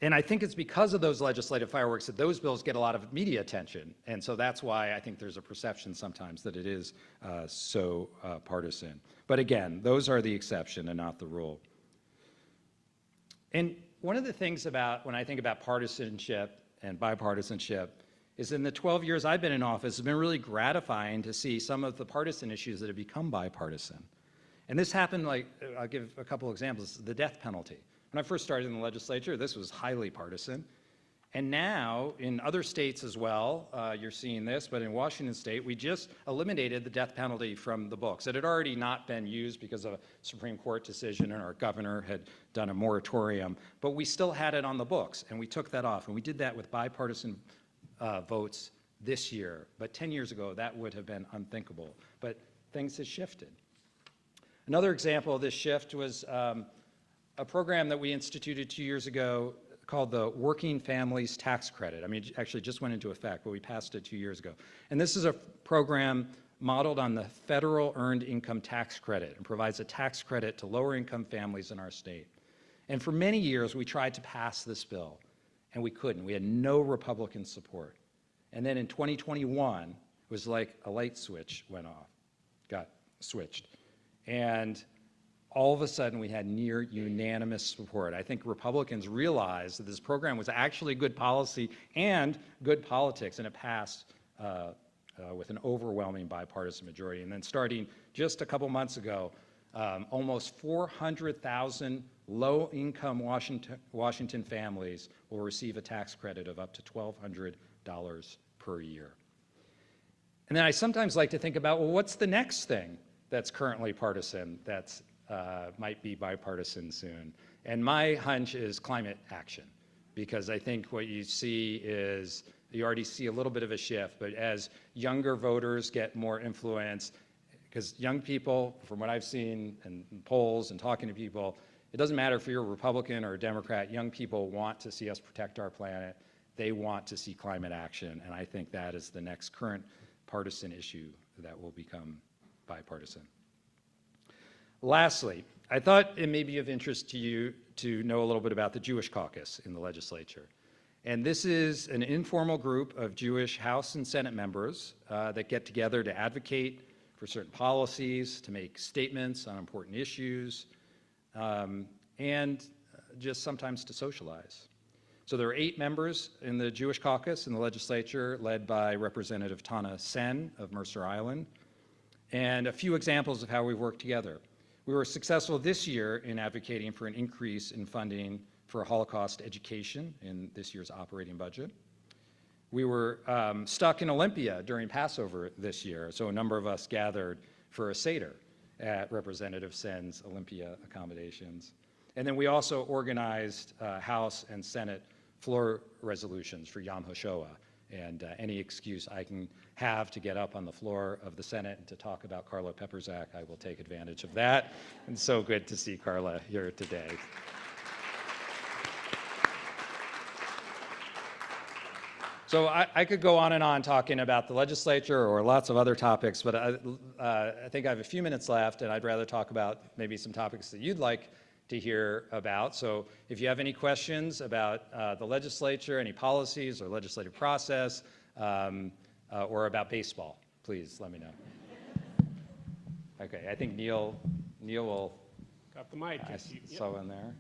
And I think it's because of those legislative fireworks that those bills get a lot of media attention. And so that's why I think there's a perception sometimes that it is so partisan. But again, those are the exception and not the rule. And one of the things about, when I think about partisanship and bipartisanship, is in the 12 years I've been in office, it's been really gratifying to see some of the partisan issues that have become bipartisan. And this happened, like, I'll give a couple examples, the death penalty. When I first started in the legislature, this was highly partisan. And now, in other states as well, you're seeing this, but in Washington state, we just eliminated the death penalty from the books. It had already not been used because of a Supreme Court decision, and our governor had done a moratorium, but we still had it on the books, and we took that off. And we did that with bipartisan votes this year. But 10 years ago, that would have been unthinkable. But things have shifted. Another example of this shift was a program that we instituted 2 years ago called the Working Families Tax Credit. I mean, it actually just went into effect, but we passed it 2 years ago. And this is a program modeled on the federal earned income tax credit and provides a tax credit to lower income families in our state. And for many years, we tried to pass this bill, and we couldn't. We had no Republican support. And then in 2021, it was like a light switch went off, got switched. And all of a sudden, we had near unanimous support. I think Republicans realized that this program was actually good policy and good politics, and it passed with an overwhelming bipartisan majority. And then starting just a couple months ago, almost 400,000 low-income Washington families will receive a tax credit of up to $1,200 per year. And then I sometimes like to think about, well, what's the next thing that's currently partisan that's might be bipartisan soon? And my hunch is climate action, because I think what you see is, you already see a little bit of a shift, but as younger voters get more influence, because young people, from what I've seen in polls and talking to people, it doesn't matter if you're a Republican or a Democrat, young people want to see us protect our planet. They want to see climate action, and I think that is the next current partisan issue that will become bipartisan. Lastly, I thought it may be of interest to you to know a little bit about the Jewish caucus in the legislature. And this is an informal group of Jewish House and Senate members that get together to advocate for certain policies, to make statements on important issues, and just sometimes to socialize. So there are 8 members in the Jewish caucus in the legislature, led by Representative Tana Sen of Mercer Island. And a few examples of how we've worked together. We were successful this year in advocating for an increase in funding for Holocaust education in this year's operating budget. We were stuck in Olympia during Passover this year, so a number of us gathered for a Seder at Representative Sen's Olympia accommodations. And then we also organized House and Senate floor resolutions for Yom HaShoah, and any excuse I can have to get up on the floor of the Senate and to talk about Carla Pepperzak, I will take advantage of that. And so good to see Carla here today. So I could go on and on talking about the legislature or lots of other topics, but I think I have a few minutes left, and I'd rather talk about maybe some topics that you'd like to hear about. So if you have any questions about the legislature, any policies or legislative process, or about baseball, please let me know. Okay, I think Neal will. Got the mic. I saw one there.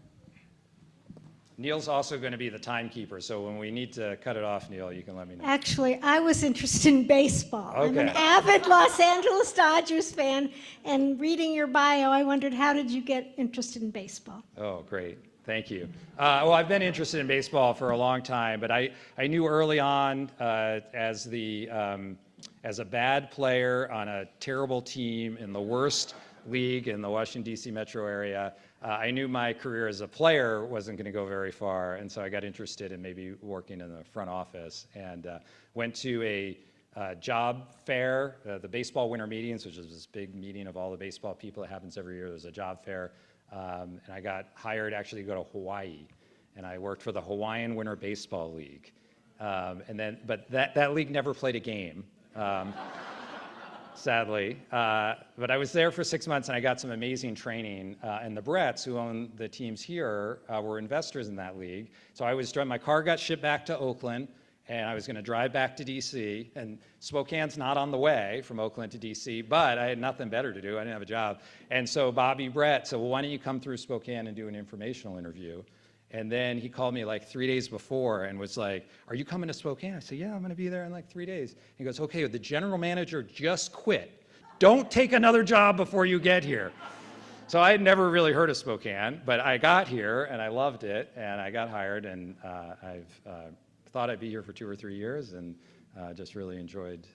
Neal's also going to be the timekeeper, so when we need to cut it off, Neal, you can let me know. Actually, I was interested in baseball. I'm an Okay. avid Los Angeles Dodgers fan, and reading your bio, I wondered, how did you get interested in baseball? Oh, great. Thank you. Well, I've been interested in baseball for a long time, but I knew early on as a bad player on a terrible team in the worst league in the Washington, D.C. metro area, I knew my career as a player wasn't going to go very far, and so I got interested in maybe working in the front office, and went to a job fair, the baseball winter meetings, which is this big meeting of all the baseball people that happens every year. There's a job fair, and I got hired actually to go to Hawaii, and I worked for the Hawaiian Winter Baseball League, but that league never played a game. Sadly, but I was there for 6 months and I got some amazing training, and the Bretts, who own the teams here, were investors in that league. So my car got shipped back to Oakland, and I was going to drive back to DC, and Spokane's not on the way from Oakland to DC, but I had nothing better to do. I didn't have a job. And so Bobby Brett said, well, why don't you come through Spokane and do an informational interview? And then he called me like 3 days before and was like, are you coming to Spokane? I said, yeah, I'm going to be there in like 3 days. He goes, okay, the general manager just quit. Don't take another job before you get here. So I had never really heard of Spokane, but I got here and I loved it, and I got hired, and I've thought I'd be here for 2 or 3 years, and just really enjoyed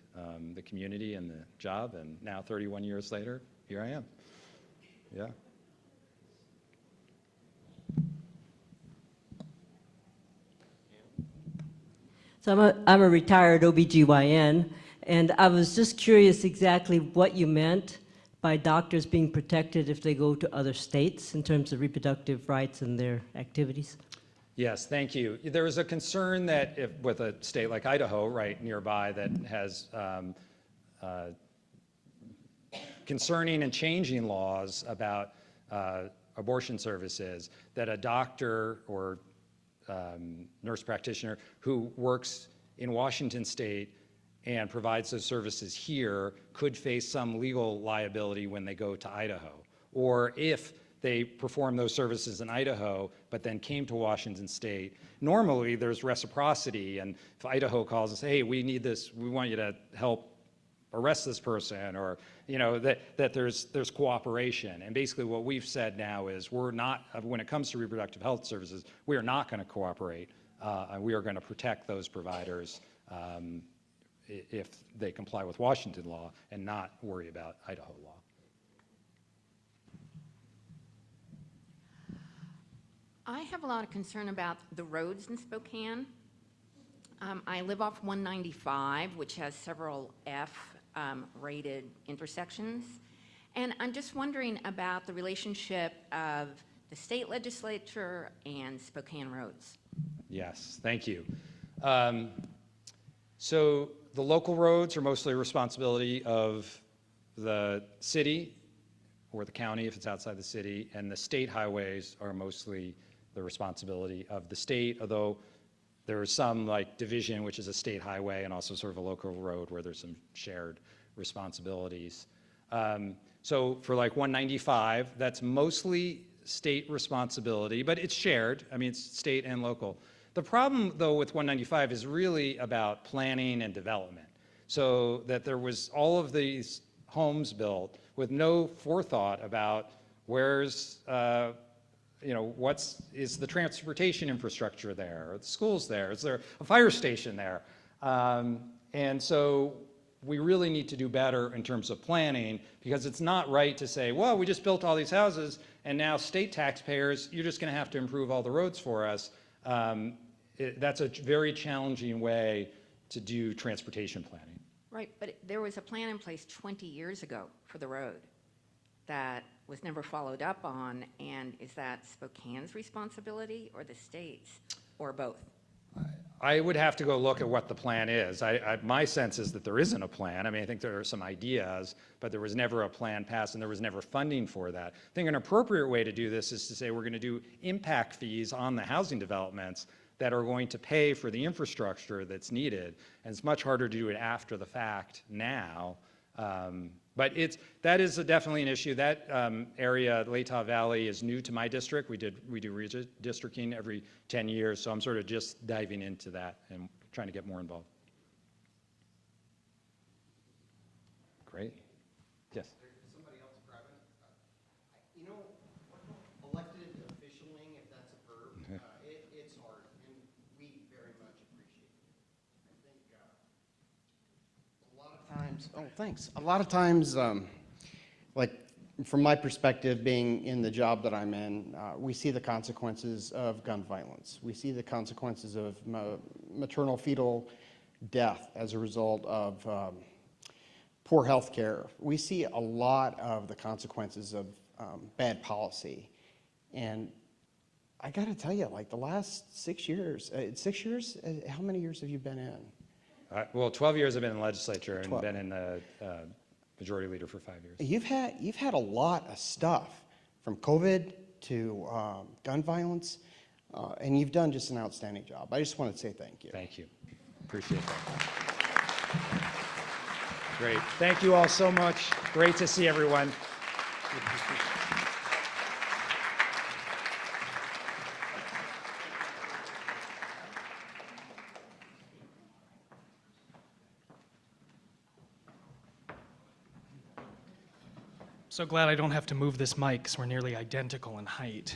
the community and the job, and now 31 years later, here I am. Yeah. So I'm a retired OBGYN, and I was just curious exactly what you meant by doctors being protected if they go to other states in terms of reproductive rights and their activities. Yes, thank you. There is a concern that if, with a state like Idaho, right nearby, that has concerning and changing laws about abortion services, that a doctor or nurse practitioner who works in Washington state and provides those services here could face some legal liability when they go to Idaho. Or if they perform those services in Idaho, but then came to Washington state, normally there's reciprocity, and if Idaho calls and says, hey, we need this, we want you to help arrest this person, or that there's cooperation. And basically what we've said now is we're not, when it comes to reproductive health services, we are not going to cooperate. And we are going to protect those providers if they comply with Washington law and not worry about Idaho law. I have a lot of concern about the roads in Spokane. I live off 195, which has several F-rated intersections. And I'm just wondering about the relationship of the state legislature and Spokane roads. Yes, thank you. So the local roads are mostly a responsibility of the city or the county if it's outside the city, and the state highways are mostly the responsibility of the state, although there is some like division, which is a state highway, and also sort of a local road where there's some shared responsibilities. So for like 195, that's mostly state responsibility, but it's shared. I mean, it's state and local. The problem, though, with 195 is really about planning and development. So that there was all of these homes built with no forethought about where's, is the transportation infrastructure there? Are the schools there? Is there a fire station there? And so we really need to do better in terms of planning, because it's not right to say, well, we just built all these houses and now state taxpayers, you're just going to have to improve all the roads for us. That's a very challenging way to do transportation planning. Right, but there was a plan in place 20 years ago for the road that was never followed up on, and is that Spokane's responsibility or the state's, or both? I would have to go look at what the plan is. My sense is that there isn't a plan. I mean, I think there are some ideas, but there was never a plan passed, and there was never funding for that. I think an appropriate way to do this is to say we're going to do impact fees on the housing developments that are going to pay for the infrastructure that's needed. And it's much harder to do it after the fact now. But that is definitely an issue. That area, Latah Valley, is new to my district. We do redistricting every 10 years, so I'm sort of just diving into that and trying to get more involved. Great. Yes. Somebody else grab it. Elected officialing, if that's a verb, it's hard, and we very much appreciate it. I think a lot of times, thanks. A lot of times, like from my perspective, being in the job that I'm in, we see the consequences of gun violence. We see the consequences of maternal fetal death as a result of poor health care. We see a lot of the consequences of bad policy. And I got to tell you, like the last 6 years, how many years have you been in? Well, 12 years I've been in the legislature and been in the majority leader for 5 years. You've had a lot of stuff, from COVID to gun violence, and you've done just an outstanding job. I just want to say thank you. Thank you. Appreciate that. Great. Thank you all so much. Great to see everyone. So glad I don't have to move this mic because we're nearly identical in height.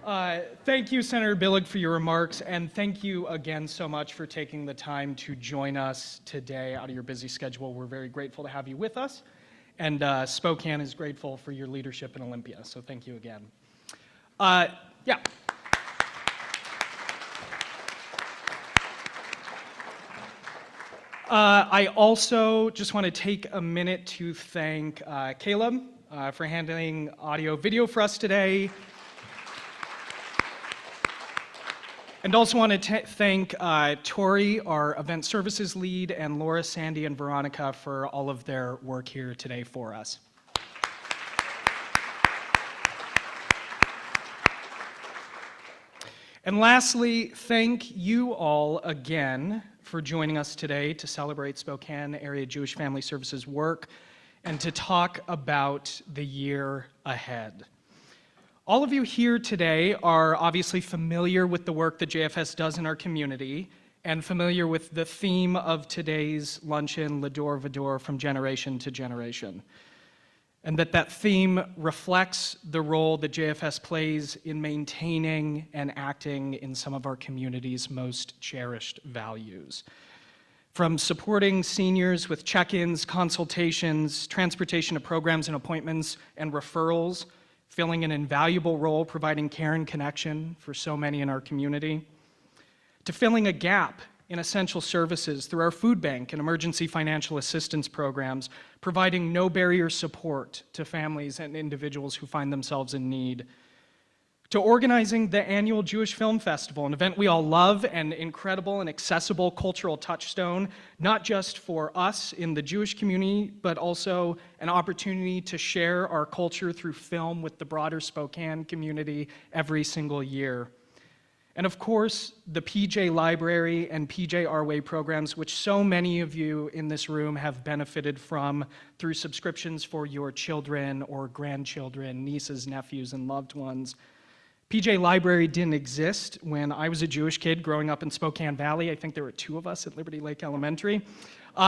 Thank you, Senator Billig, for your remarks, and thank you again so much for taking the time to join us today out of your busy schedule. We're very grateful to have you with us, and Spokane is grateful for your leadership in Olympia, so thank you again. Yeah. I also just want to take a minute to thank Caleb for handling audio video for us today. And also want to thank Tori, our event services lead, and Laura, Sandy, and Veronica for all of their work here today for us. And lastly, thank you all again for joining us today to celebrate Spokane Area Jewish Family Services work and to talk about the year ahead. All of you here today are obviously familiar with the work that JFS does in our community and familiar with the theme of today's luncheon, L'Ador V'Ador, from generation to generation. And that theme reflects the role that JFS plays in maintaining and acting in some of our community's most cherished values. From supporting seniors with check-ins, consultations, transportation to programs and appointments, and referrals, filling an invaluable role providing care and connection for so many in our community, to filling a gap in essential services through our food bank and emergency financial assistance programs, providing no barrier support to families and individuals who find themselves in need, to organizing the annual Jewish Film Festival, an event we all love and incredible and accessible cultural touchstone, not just for us in the Jewish community, but also an opportunity to share our culture through film with the broader Spokane community every single year. And of course, the PJ Library and PJ Our Way programs, which so many of you in this room have benefited from through subscriptions for your children or grandchildren, nieces, nephews, and loved ones. PJ Library didn't exist when I was a Jewish kid growing up in Spokane Valley. I think there were 2 of us at Liberty Lake Elementary.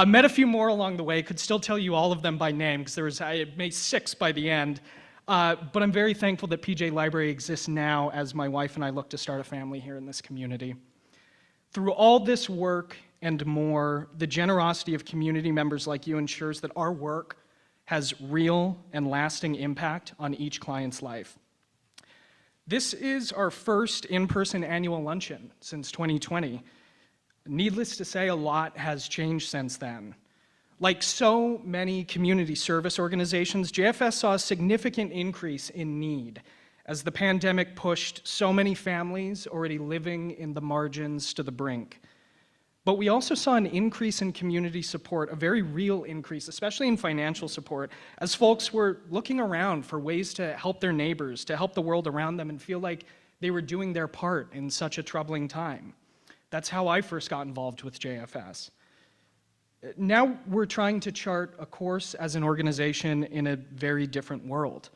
Met a few more along the way, could still tell you all of them by name because I made 6 by the end. But I'm very thankful that PJ Library exists now as my wife and I look to start a family here in this community. Through all this work and more, the generosity of community members like you ensures that our work has real and lasting impact on each client's life. This is our first in-person annual luncheon since 2020. Needless to say, a lot has changed since then. Like so many community service organizations, JFS saw a significant increase in need as the pandemic pushed so many families already living in the margins to the brink. But we also saw an increase in community support, a very real increase, especially in financial support, as folks were looking around for ways to help their neighbors, to help the world around them, and feel like they were doing their part in such a troubling time. That's how I first got involved with JFS. Now we're trying to chart a course as an organization in a very different world.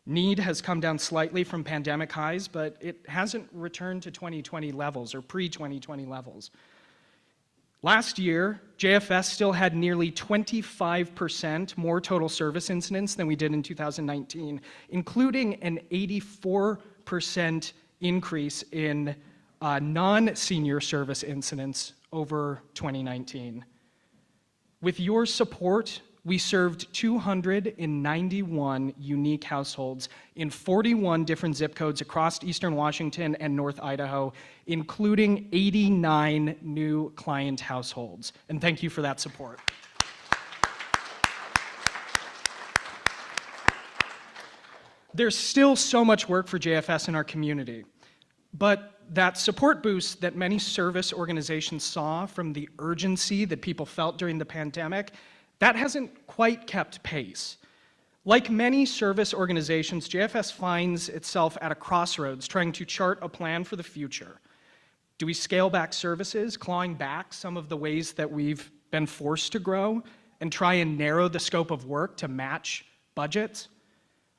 Need has come down slightly from pandemic highs, but it hasn't returned to 2020 levels or pre-2020 levels. Last year, JFS still had nearly 25% more total service incidents than we did in 2019, including an 84% increase in non-senior service incidents over 2019. With your support, we served 291 unique households in 41 different zip codes across Eastern Washington and North Idaho, including 89 new client households. And thank you for that support. There's still so much work for JFS in our community, but that support boost that many service organizations saw from the urgency that people felt during the pandemic, that hasn't quite kept pace. Like many service organizations, JFS finds itself at a crossroads trying to chart a plan for the future. Do we scale back services, clawing back some of the ways that we've been forced to grow and try and narrow the scope of work to match budgets?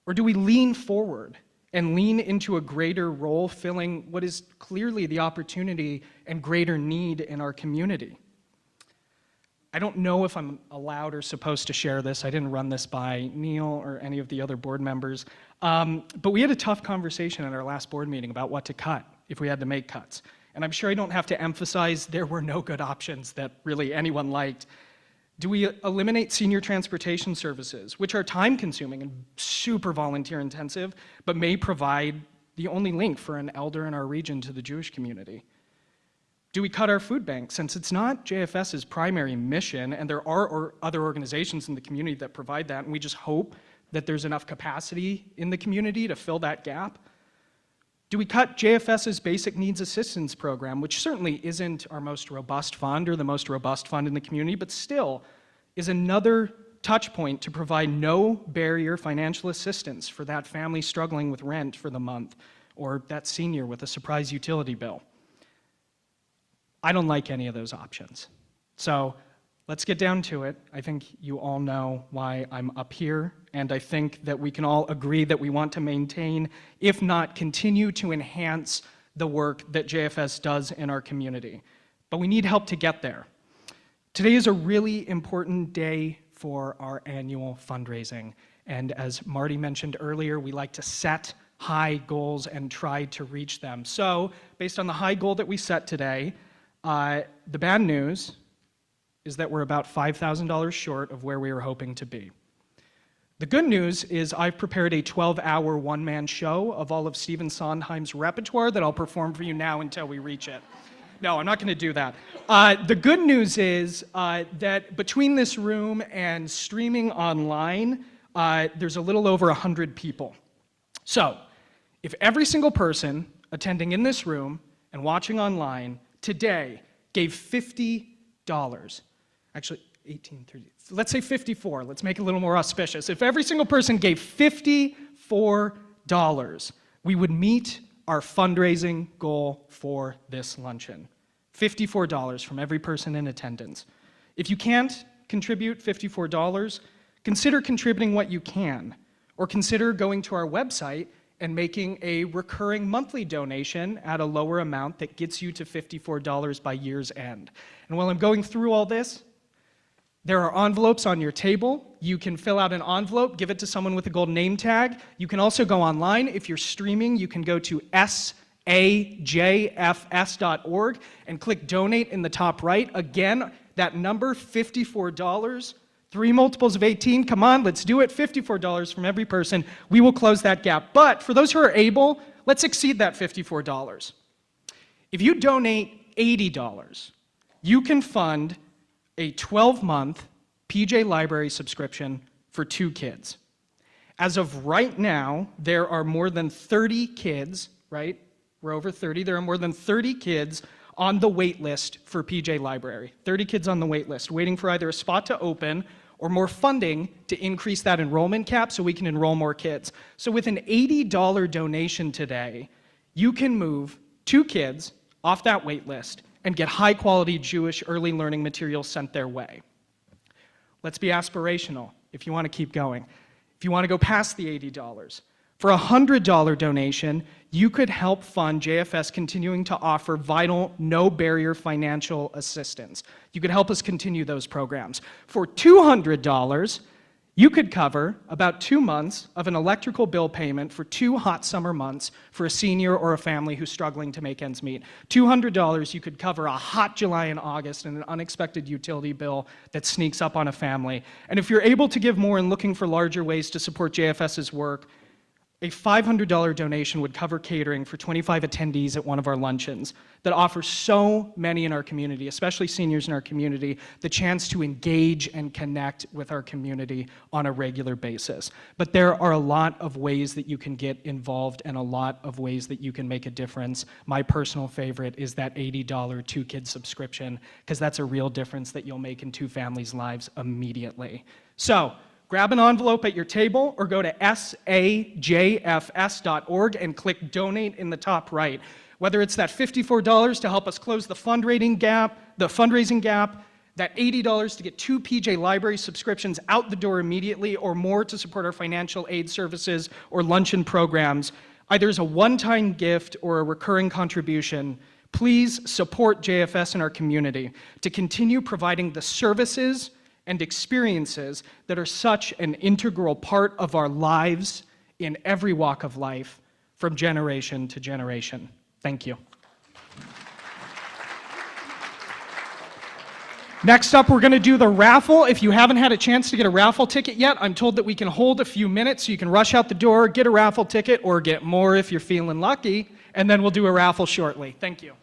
Or do we lean forward and lean into a greater role filling what is clearly the opportunity and greater need in our community? I don't know if I'm allowed or supposed to share this. I didn't run this by Neal or any of the other board members. But we had a tough conversation at our last board meeting about what to cut if we had to make cuts. And I'm sure I don't have to emphasize there were no good options that really anyone liked. Do we eliminate senior transportation services, which are time-consuming and super volunteer-intensive, but may provide the only link for an elder in our region to the Jewish community? Do we cut our food bank, since it's not JFS's primary mission, and there are other organizations in the community that provide that, and we just hope that there's enough capacity in the community to fill that gap? Do we cut JFS's Basic Needs Assistance Program, which certainly isn't our most robust fund or the most robust fund in the community, but still is another touch point to provide no barrier financial assistance for that family struggling with rent for the month, or that senior with a surprise utility bill? I don't like any of those options. So let's get down to it. I think you all know why I'm up here, and I think that we can all agree that we want to maintain, if not continue to enhance, the work that JFS does in our community. But we need help to get there. Today is a really important day for our annual fundraising, and as Marty mentioned earlier, we like to set high goals and try to reach them. So, based on the high goal that we set today, the bad news is that we're about $5,000 short of where we were hoping to be. The good news is I've prepared a 12-hour one-man show of all of Stephen Sondheim's repertoire that I'll perform for you now until we reach it. No, I'm not going to do that. The good news is that between this room and streaming online, there's a little over 100 people. So, if every single person attending in this room and watching online today gave $50, actually 18, 30, let's say 54, let's make it a little more auspicious. If every single person gave $54, we would meet our fundraising goal for this luncheon. $54 from every person in attendance. If you can't contribute $54, consider contributing what you can, or consider going to our website and making a recurring monthly donation at a lower amount that gets you to $54 by year's end. And while I'm going through all this, there are envelopes on your table. You can fill out an envelope, give it to someone with a gold name tag. You can also go online. If you're streaming, you can go to SAJFS.org and click donate in the top right. Again, that number, $54. 3 multiples of 18, come on, let's do it. $54 from every person. We will close that gap. But for those who are able, let's exceed that $54. If you donate $80, you can fund a 12-month PJ Library subscription for 2 kids. As of right now, there are more than 30 kids, right? We're over 30. There are more than 30 kids on the wait list for PJ Library. 30 kids on the wait list, waiting for either a spot to open or more funding to increase that enrollment cap so we can enroll more kids. So with an $80 donation today, you can move 2 kids off that wait list and get high-quality Jewish early learning materials sent their way. Let's be aspirational if you want to keep going. If you want to go past the $80, for a $100 donation, you could help fund JFS continuing to offer vital, no-barrier financial assistance. You could help us continue those programs. For $200, you could cover about 2 months of an electrical bill payment for 2 hot summer months for a senior or a family who's struggling to make ends meet. $200, you could cover a hot July and August and an unexpected utility bill that sneaks up on a family. And if you're able to give more and looking for larger ways to support JFS's work, a $500 donation would cover catering for 25 attendees at one of our luncheons that offers so many in our community, especially seniors in our community, the chance to engage and connect with our community on a regular basis. But there are a lot of ways that you can get involved and a lot of ways that you can make a difference. My personal favorite is that $80 2-kid subscription, because that's a real difference that you'll make in 2 families' lives immediately. So, grab an envelope at your table or go to SAJFS.org and click donate in the top right. Whether it's that $54 to help us close the fundraising gap, that $80 to get 2 PJ Library subscriptions out the door immediately, or more to support our financial aid services or luncheon programs, either as a one-time gift or a recurring contribution, Please support JFS in our community to continue providing the services and experiences that are such an integral part of our lives in every walk of life from generation to generation. Thank you. Next up, we're going to do the raffle. If you haven't had a chance to get a raffle ticket yet, I'm told that we can hold a few minutes so you can rush out the door, get a raffle ticket, or get more if you're feeling lucky, and then we'll do a raffle shortly. Thank you.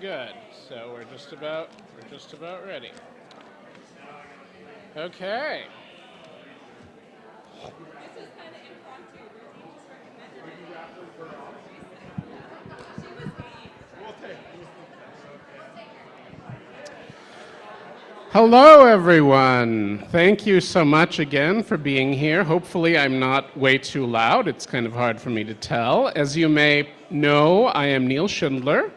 good. So we're just about ready. Okay. Hello, everyone. Thank you so much again for being here. Hopefully I'm not way too loud. It's kind of hard for me to tell. As you may know, I am Neal Schindler.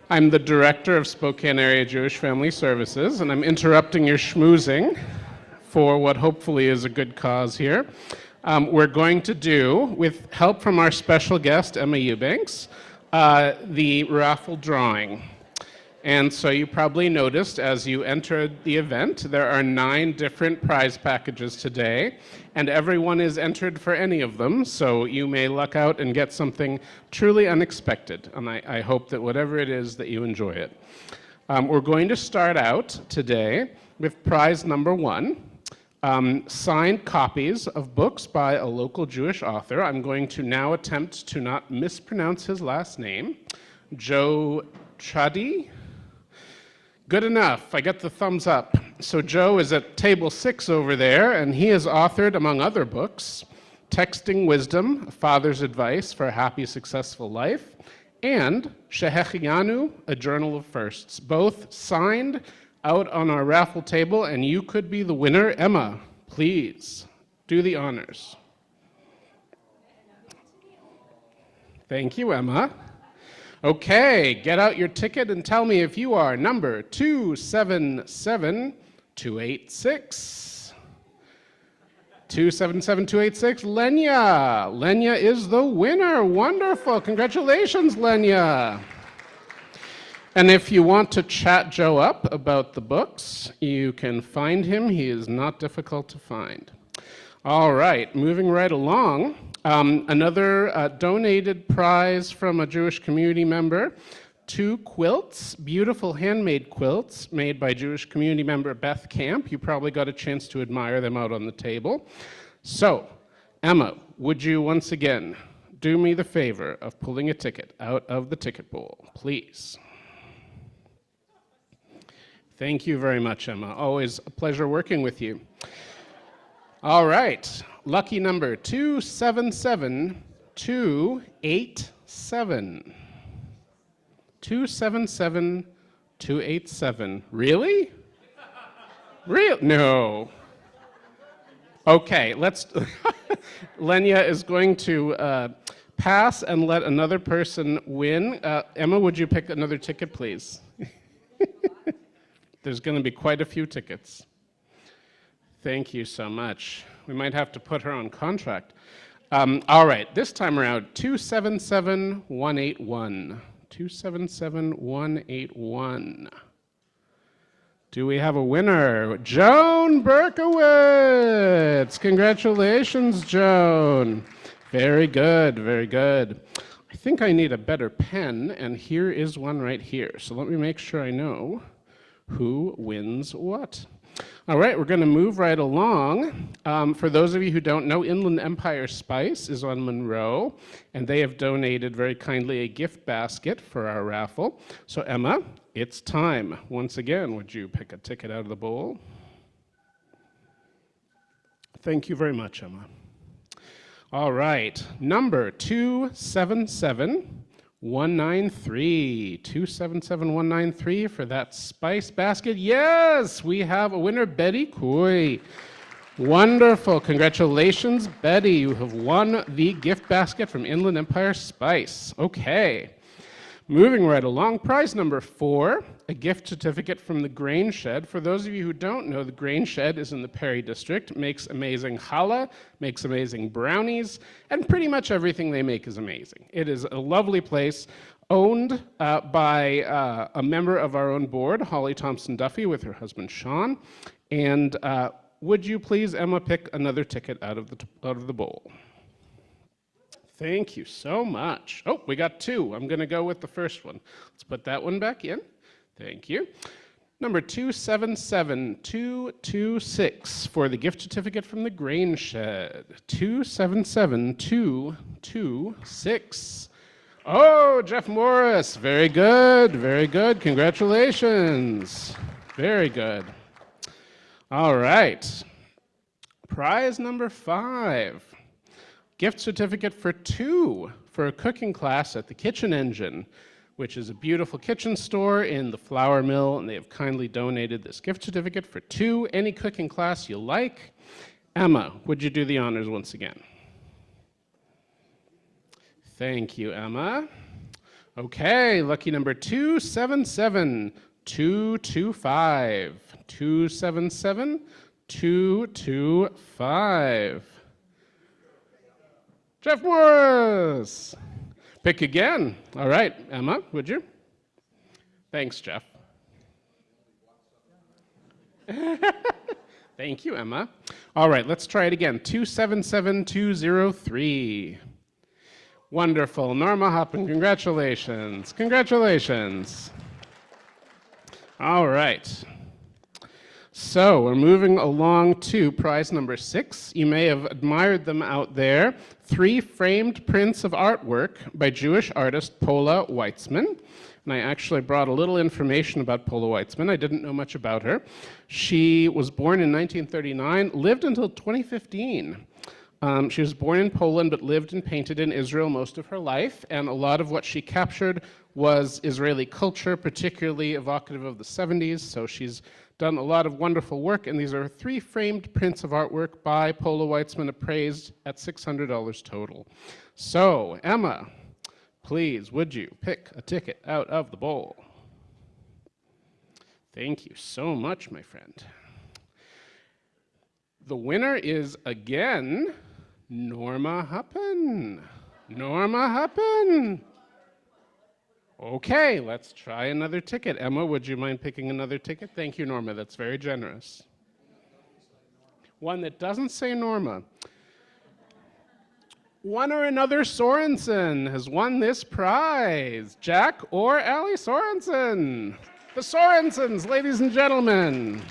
I'm the director of Spokane Area Jewish Family Services, and I'm interrupting your schmoozing for what hopefully is a good cause here. We're going to do, with help from our special guest, Emma Eubanks, the raffle drawing. And so you probably noticed as you entered the event, there are 9 different prize packages today, and everyone is entered for any of them, so you may luck out and get something truly unexpected, and I hope that whatever it is, that you enjoy it. We're going to start out today with prize number 1, signed copies of books by a local Jewish author. I'm going to now attempt to not mispronounce his last name, Joe Chuddy. Good enough, I get the thumbs up. So Joe is at table 6 over there, and he has authored, among other books, Texting Wisdom, A Father's Advice for a Happy, Successful Life, and Shehechianu, A Journal of Firsts, both signed out on our raffle table, and you could be the winner. Emma, please, do the honors. Thank you, Emma. Okay, get out your ticket and tell me if you are number 277286. 277286, Lenya. Lenya is the winner. Wonderful. Congratulations, Lenya. And if you want to chat Joe up about the books, you can find him. He is not difficult to find. All right, moving right along. Another donated prize from a Jewish community member, 2 quilts, beautiful handmade quilts made by Jewish community member Beth Camp. You probably got a chance to admire them out on the table. So, Emma, would you once again do me the favor of pulling a ticket out of the ticket bowl, please? Thank you very much, Emma. Always a pleasure working with you. All right, lucky number 277287. 277287. Really? Real? No. Okay, let's. Lenya is going to pass and let another person win. Emma, would you pick another ticket, please? There's going to be quite a few tickets. Thank you so much. We might have to put her on contract. All right, this time around, 277181. 277181. Do we have a winner? Joan Berkowitz. Congratulations, Joan. Very good, very good. I think I need a better pen, and here is one right here. So let me make sure I know who wins what. All right, we're going to move right along. For those of you who don't know, Inland Empire Spice is on Monroe, and they have donated very kindly a gift basket for our raffle. So Emma, it's time. Once again, would you pick a ticket out of the bowl? Thank you very much, Emma. All right, number 277193. 277193 for that spice basket. Yes, we have a winner, Betty Coy. Wonderful. Congratulations, Betty. You have won the gift basket from Inland Empire Spice. Okay. Moving right along, prize number 4, a gift certificate from the Grain Shed. For those of you who don't know, the Grain Shed is in the Perry District, makes amazing challah, makes amazing brownies, and pretty much everything they make is amazing. It is a lovely place, owned by a member of our own board, Holly Thompson Duffy, with her husband Sean. And would you please, Emma, pick another ticket out of the bowl? Thank you so much. Oh, we got 2. I'm going to go with the first one. Let's put that one back in. Thank you. Number 277226 for the gift certificate from the Grain Shed. 277226. Oh, Jeff Morris. Very good. Very good. Congratulations. Very good. All right. Prize number 5. Gift certificate for 2 for a cooking class at the Kitchen Engine, which is a beautiful kitchen store in the flour mill, and they have kindly donated this gift certificate for 2, any cooking class you like. Emma, would you do the honors once again? Thank you, Emma. Okay, lucky number 277-225. 277-225. Jeff Morris. Pick again. All right, Emma, would you? Thanks, Jeff. Thank you, Emma. All right, let's try it again. 277-203. Wonderful. Norma Hoppen, congratulations. Congratulations. All right. So we're moving along to prize number 6. You may have admired them out there. 3 framed prints of artwork by Jewish artist Paula Weitzman. And I actually brought a little information about Paula Weitzman. I didn't know much about her. She was born in 1939, lived until 2015. She was born in Poland but lived and painted in Israel most of her life, and a lot of what she captured was Israeli culture, particularly evocative of the 70s, so she's done a lot of wonderful work, and these are 3 framed prints of artwork by Paula Weitzman, appraised at $600 total. So, Emma, please, would you pick a ticket out of the bowl? Thank you so much, my friend. The winner is, again, Norma Hoppen. Norma Hoppen. Okay, let's try another ticket. Emma, would you mind picking another ticket? Thank you, Norma. That's very generous. One that doesn't say Norma. One or another Sorensen has won this prize. Jack or Allie Sorensen. The Sorensens, ladies and gentlemen.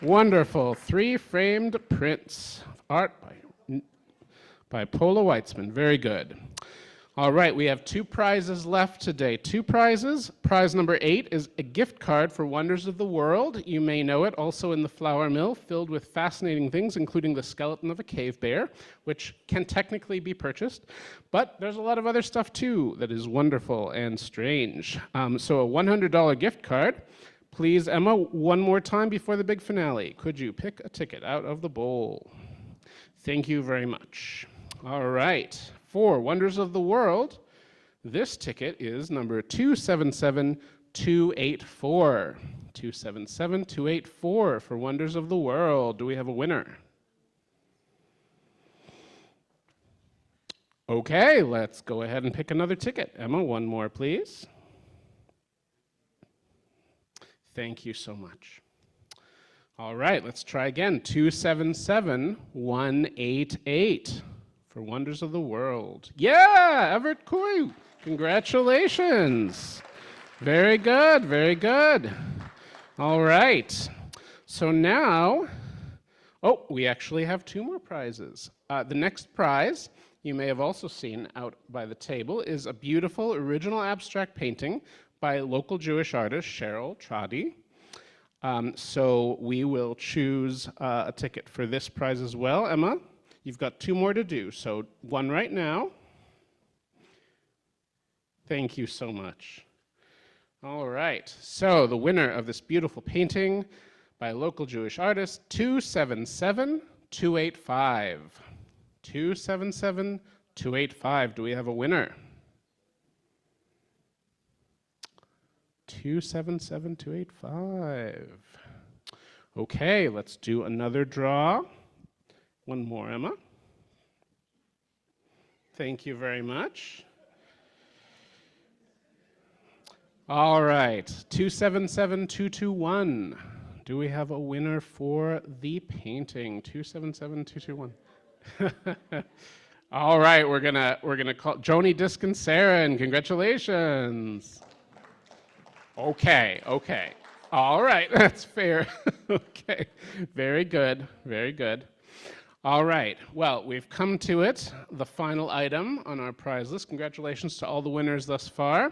Wonderful. 3 framed prints of art by Paula Weitzman. Very good. All right, we have 2 prizes left today. 2 prizes. Prize number 8 is a gift card for Wonders of the World. You may know it, also in the flour mill, filled with fascinating things, including the skeleton of a cave bear, which can technically be purchased. But there's a lot of other stuff, too, that is wonderful and strange. So a $100 gift card. Please, Emma, one more time before the big finale. Could you pick a ticket out of the bowl? Thank you very much. All right. For Wonders of the World, this ticket is number 277-284. 277-284 for Wonders of the World. Do we have a winner? Okay, let's go ahead and pick another ticket. Emma, one more, please. Thank you so much. All right, let's try again. 277-188 for Wonders of the World. Yeah, Everett Coy. Congratulations. Very good, very good. All right. So now, we actually have 2 more prizes. The next prize, you may have also seen out by the table, is a beautiful original abstract painting by local Jewish artist Cheryl Tradi. So we will choose a ticket for this prize as well. Emma, you've got 2 more to do, so one right now. Thank you so much. All right, so the winner of this beautiful painting by a local Jewish artist, 277-285. 277-285. Do we have a winner? 277-285. Okay, let's do another draw. One more, Emma. Thank you very much. All right, 277-221. Do we have a winner for the painting? 277-221. All right, we're gonna call Joni Disconsarin. Congratulations. Okay. All right, that's fair. Okay, very good, very good. All right, well, we've come to it, the final item on our prize list. Congratulations to all the winners thus far.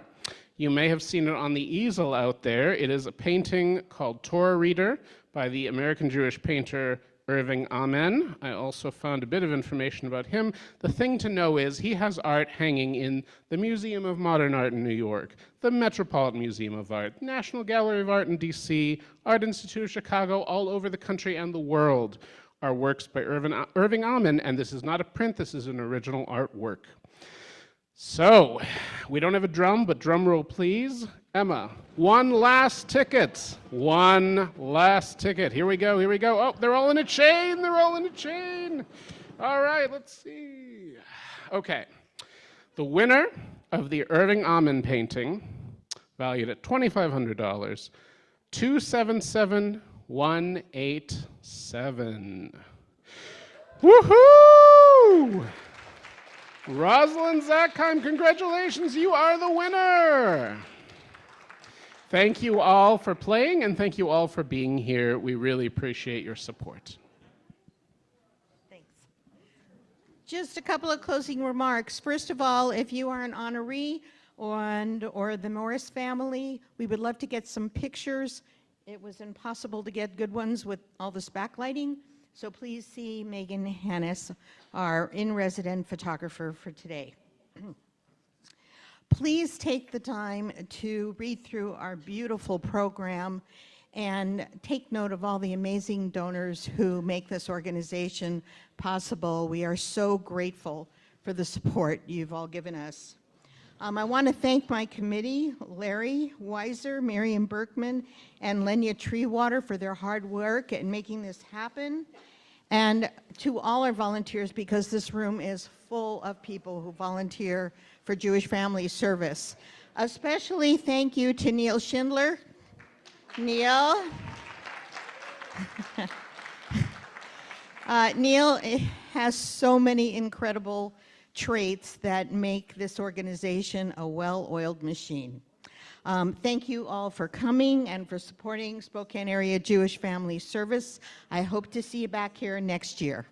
You may have seen it on the easel out there. It is a painting called Torah Reader by the American Jewish painter Irving Amen. I also found a bit of information about him. The thing to know is he has art hanging in the Museum of Modern Art in New York, the Metropolitan Museum of Art, National Gallery of Art in DC, Art Institute of Chicago, all over the country and the world are works by Irving Amen, and this is not a print, this is an original artwork. So, we don't have a drum, but drum roll please. Emma, one last ticket. One last ticket. Here we go, here we go. Oh, they're all in a chain, they're all in a chain. All right, let's see. Okay, the winner of the Irving Amen painting, valued at $2,500, 277187. Woohoo! Rosalind Zackheim, congratulations, you are the winner. Thank you all for playing, and thank you all for being here. We really appreciate your support. Thanks. Just a couple of closing remarks. First of all, if you are an honoree or the Morris family, we would love to get some pictures. It was impossible to get good ones with all this backlighting, so please see Megan Hannes, our in-resident photographer for today. Please take the time to read through our beautiful program and take note of all the amazing donors who make this organization possible. We are so grateful for the support you've all given us. I want to thank my committee, Larry Weiser, Miriam Berkman, and Lenya Treewater for their hard work in making this happen, and to all our volunteers, because this room is full of people who volunteer for Jewish Family Service. Especially thank you to Neal Schindler. Neal. Neal has so many incredible traits that make this organization a well-oiled machine. Thank you all for coming and for supporting Spokane Area Jewish Family Service. I hope to see you back here next year.